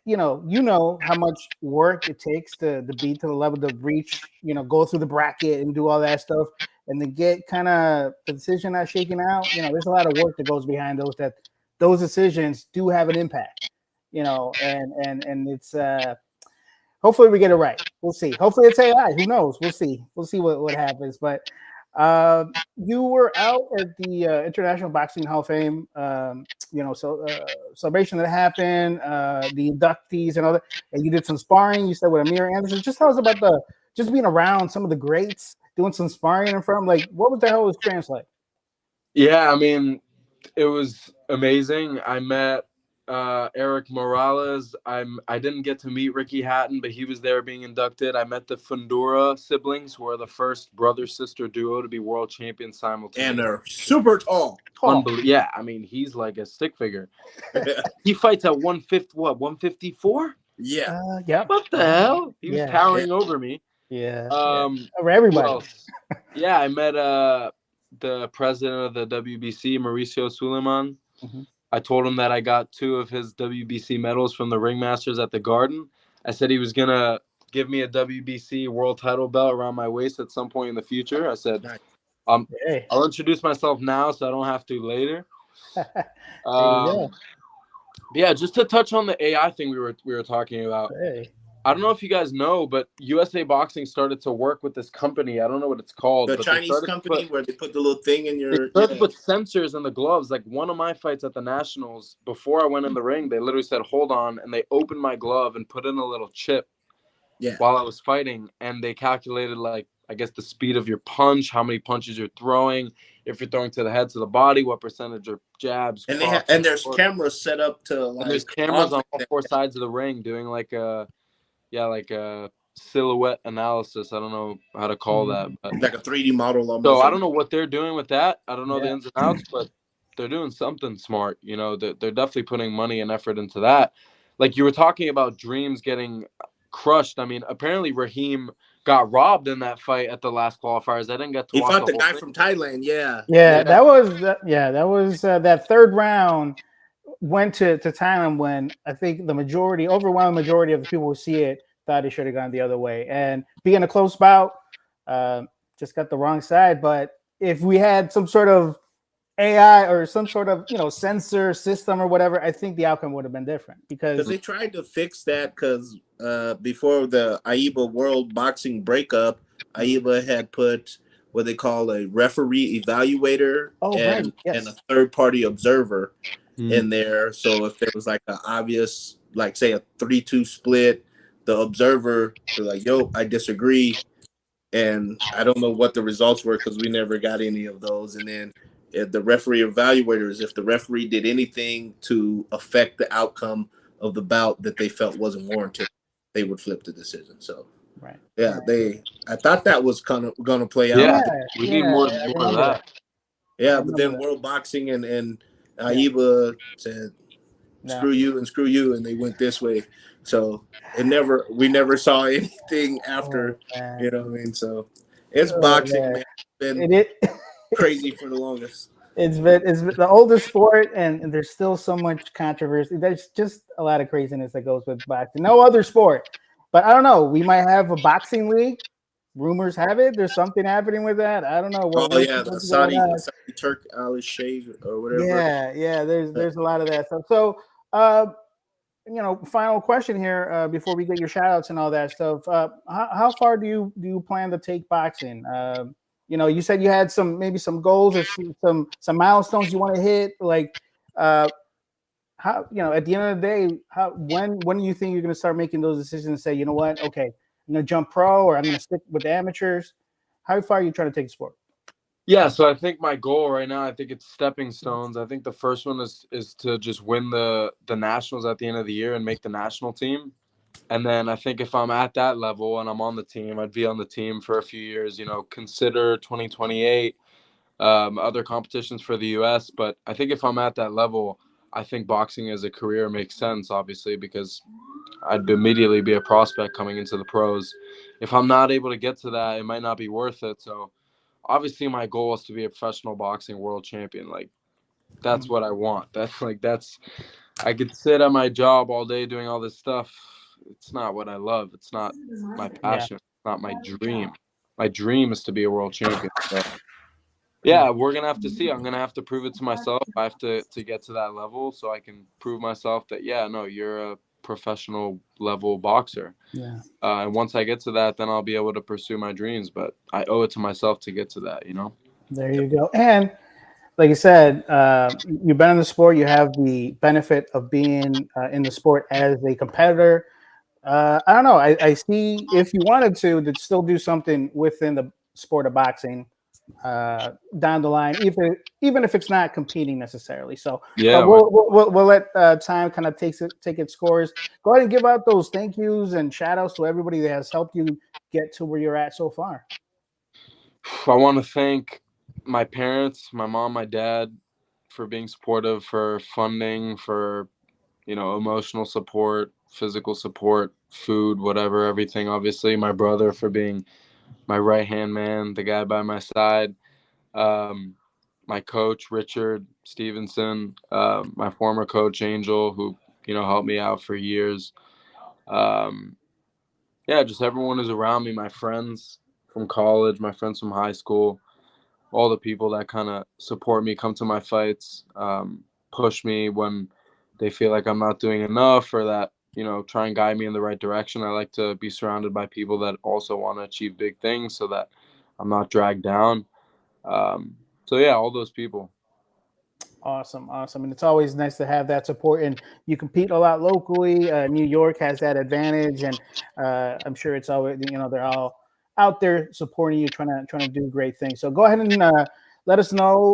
Speaker 2: you know how much work it takes to be to the level to reach, go through the bracket and do all that stuff, and to get kind of the decision not shaking out. There's a lot of work that goes behind those decisions do have an impact. And it's hopefully we get it right. We'll see. Hopefully it's AI. Who knows? We'll see. We'll see what happens. But you were out at the International Boxing Hall of Fame, celebration that happened, the inductees and all that, and you did some sparring. You said with Amir Anderson. Just tell us about just being around some of the greats, doing some sparring in front. Like, what was the hell was experience like?
Speaker 4: Yeah, I mean, it was amazing. I met Eric Morales. I didn't get to meet Ricky Hatton, but he was there being inducted. I met the Fundora siblings, who are the first brother-sister duo to be world champions simultaneously.
Speaker 3: And they're super tall.
Speaker 4: Yeah, I mean, he's like a stick figure. He fights at 154?
Speaker 3: Yeah.
Speaker 4: What the hell? He was towering over me.
Speaker 2: Yeah. Over everybody.
Speaker 4: Yeah, I met the president of the WBC, Mauricio Suleiman.
Speaker 2: Mm-hmm.
Speaker 4: I told him that I got 2 of his WBC medals from the Ringmasters at the Garden. I said he was going to give me a WBC world title belt around my waist at some point in the future. I said, I'll introduce myself now so I don't have to later. Yeah, just to touch on the AI thing we were talking about. I don't know if you guys know, but USA Boxing started to work with this company. I don't know what it's called.
Speaker 3: The Chinese company where they put the little thing in your...
Speaker 4: They started to put sensors in the gloves. Like one of my fights at the Nationals, before I went in the ring, they literally said, hold on. And they opened my glove and put in a little chip while I was fighting. And they calculated, like, I guess the speed of your punch, how many punches you're throwing, if you're throwing to the head, to the body, what percentage are jabs.
Speaker 3: And there's cameras set up to...
Speaker 4: And there's cameras on all 4 sides of the ring doing like a silhouette analysis. I don't know how to call that. But
Speaker 3: like a 3D model almost.
Speaker 4: So I don't know what they're doing with that. I don't know the ins and outs, but they're doing something smart. They're definitely putting money and effort into that. Like you were talking about dreams getting crushed. I mean, apparently Raheem got robbed in that fight at the last qualifiers. I didn't get to watch
Speaker 3: fought the guy from Thailand.
Speaker 2: That was that third round went to Thailand when I think the overwhelming majority of the people who see it thought it should have gone the other way. And being a close bout, just got the wrong side. But if we had some sort of AI or some sort of sensor system or whatever, I think the outcome would have been different because
Speaker 3: they tried to fix that because before the AIBA World Boxing breakup, AIBA had put what they call a referee evaluator and a third party observer in there. So if there was like an obvious like say a 3-2 split, the observer be like, yo, I disagree. And I don't know what the results were because we never got any of those. And then if the referee evaluators, if the referee did anything to affect the outcome of the bout that they felt wasn't warranted, they would flip the decision. So,
Speaker 2: Right.
Speaker 3: yeah, I thought that was kind of going to play out.
Speaker 4: Yeah,
Speaker 2: Yeah,
Speaker 4: we need more of that.
Speaker 3: Yeah, but then World Boxing and AIBA said, screw you and screw you, and they went this way. So we never saw anything after, you know what I mean? So it's boxing, man. It's been crazy for the longest.
Speaker 2: It's been the oldest sport, and there's still so much controversy. There's just a lot of craziness that goes with boxing. No other sport, but I don't know. We might have a boxing league. Rumors have it there's something happening with that. I don't know.
Speaker 3: The Saudi Turk Al Sheikh or whatever.
Speaker 2: Yeah. There's a lot of that stuff. So, final question here before we get your shout outs and all that stuff. How far do you plan to take boxing? You said you had maybe some goals or some milestones you want to hit. Like, how at the end of the day, when do you think you're going to start making those decisions and say, you know what, okay, I'm going to jump pro or I'm going to stick with the amateurs? How far are you trying to take the sport?
Speaker 4: Yeah, so I think my goal right now, I think it's stepping stones. I think the first one is to just win the nationals at the end of the year and make the national team. And then I think if I'm at that level and I'm on the team, I'd be on the team for a few years, consider 2028, other competitions for the U.S. But I think if I'm at that level, I think boxing as a career makes sense, obviously, because I'd immediately be a prospect coming into the pros. If I'm not able to get to that, it might not be worth it. So obviously my goal is to be a professional boxing world champion. Like, that's what I want. I could sit at my job all day doing all this stuff. It's not what I love. It's not my passion. It's not my dream. My dream is to be a world champion. So, yeah, we're going to have to see. I'm going to have to prove it to myself. I have to get to that level so I can prove myself that, you're a professional level boxer.
Speaker 2: Yeah.
Speaker 4: And once I get to that, then I'll be able to pursue my dreams. But I owe it to myself to get to that,
Speaker 2: There you go. And like you said, you've been in the sport. You have the benefit of being in the sport as a competitor. I don't know. I see if you wanted to still do something within the sport of boxing down the line, even if it's not competing necessarily. So
Speaker 4: yeah,
Speaker 2: we'll let time kind of take its course. Go ahead and give out those thank yous and shout outs to everybody that has helped you get to where you're at so far.
Speaker 4: I want to thank my parents, my mom, my dad, for being supportive, for funding, for emotional support, physical support, food, whatever, everything. Obviously, my brother for being my right-hand man, the guy by my side. My coach, Richard Stevenson, my former coach, Angel, who, helped me out for years. Just everyone who's around me, my friends from college, my friends from high school, all the people that kind of support me, come to my fights, push me when they feel like I'm not doing enough or that, try and guide me in the right direction. I like to be surrounded by people that also want to achieve big things so that I'm not dragged down. All those people.
Speaker 2: Awesome. And it's always nice to have that support. And you compete a lot locally. New York has that advantage, and I'm sure it's always they're all out there supporting you, trying to do great things. So go ahead and let us know,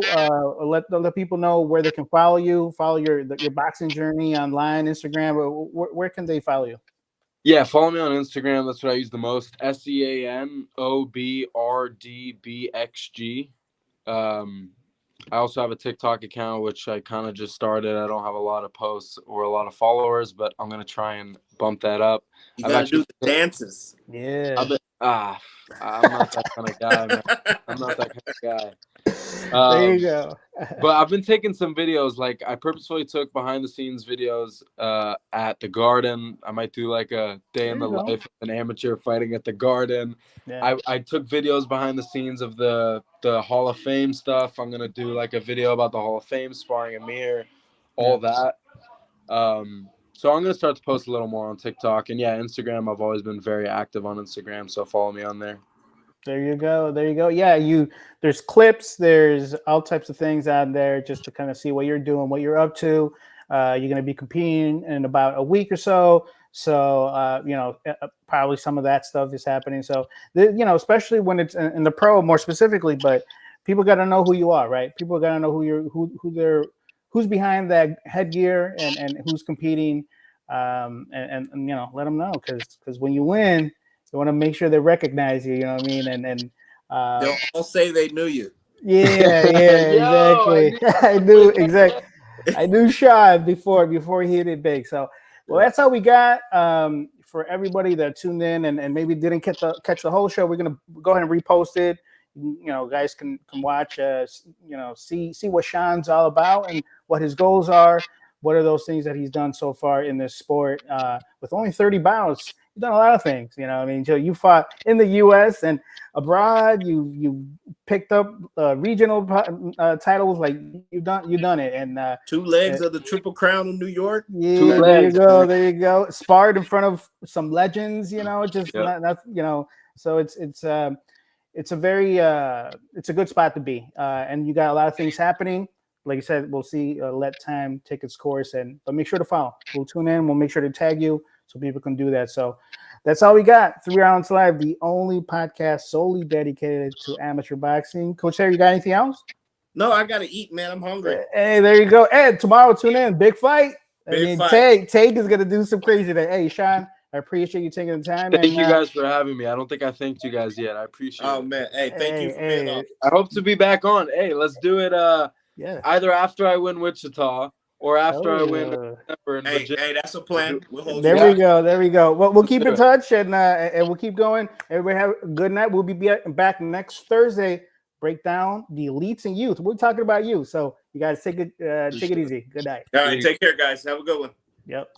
Speaker 2: let people know where they can follow you, follow your boxing journey online, Instagram. Where can they follow you?
Speaker 4: Yeah, follow me on Instagram. That's what I use the most. SEANOBRDBXG. I also have a TikTok account, which I kind of just started. I don't have a lot of posts or a lot of followers, but I'm going to try and bump that up.
Speaker 3: You got to do the dances.
Speaker 2: Yeah.
Speaker 4: I'm not that kind of guy, man. I'm not that kind of guy.
Speaker 2: There you go.
Speaker 4: But I've been taking some videos. Like, I purposefully took behind the scenes videos at the Garden. I might do like a day in the life of an amateur fighting at the Garden. Yeah. I took videos behind the scenes of the Hall of Fame stuff. I'm gonna do like a video about the Hall of Fame, sparring Amir, all that. So I'm gonna start to post a little more on TikTok, and Instagram. I've always been very active on Instagram, so follow me on there.
Speaker 2: There you go. Yeah, there's clips, there's all types of things out there just to kind of see what you're doing, what you're up to. You're going to be competing in about a week or so. So, probably some of that stuff is happening. So, especially when it's in the pro more specifically, but people got to know who you are, right? People got to know who's behind that headgear and who's competing. And let them know because when you win, you want to make sure they recognize you. You know what I mean? And
Speaker 3: they'll all say they knew you.
Speaker 2: Yeah, exactly. I knew exactly. I knew Sean before he hit it big. So, well, that's how we got. For everybody that tuned in and maybe didn't catch the whole show, we're gonna go ahead and repost it. Guys can watch. See what Sean's all about and what his goals are. What are those things that he's done so far in this sport? With only 30 bouts, you've done a lot of things. You know, I mean, Joe, you fought in the U.S. and abroad. You picked up regional titles. Like you've done it. And
Speaker 3: 2 legs of the Triple Crown of New York.
Speaker 2: Yeah, there you go. Sparred in front of some legends. Just not. So it's a very it's a good spot to be. And you got a lot of things happening. Like I said, we'll see. Let time take its course, but make sure to follow. We'll tune in. We'll make sure to tag you so people can do that. So that's all we got. 3 Rounds Live, the only podcast solely dedicated to amateur boxing. Coach Harry, you got anything else?
Speaker 3: No, I gotta eat, man. I'm hungry.
Speaker 2: Hey, there you go. Ed, tomorrow tune in. Big fight.
Speaker 3: Big fight.
Speaker 2: Tank is gonna do some crazy thing. Hey, Sean, I appreciate you taking the time.
Speaker 4: Thank you guys for having me. I don't think I thanked you guys yet. I appreciate it.
Speaker 3: Oh man, hey, thank you for being on.
Speaker 4: I hope to be back on. Hey, let's do it. Either after I win Wichita or after I win December.
Speaker 3: Hey, that's a plan. We'll hold
Speaker 2: There we go. Well, we'll keep in touch and we'll keep going. Everybody have a good night. We'll be back next Thursday. Break down the elites and youth. We're talking about you, so you guys take it easy. Good night.
Speaker 3: All right, take care, guys. Have a good one.
Speaker 2: Yep.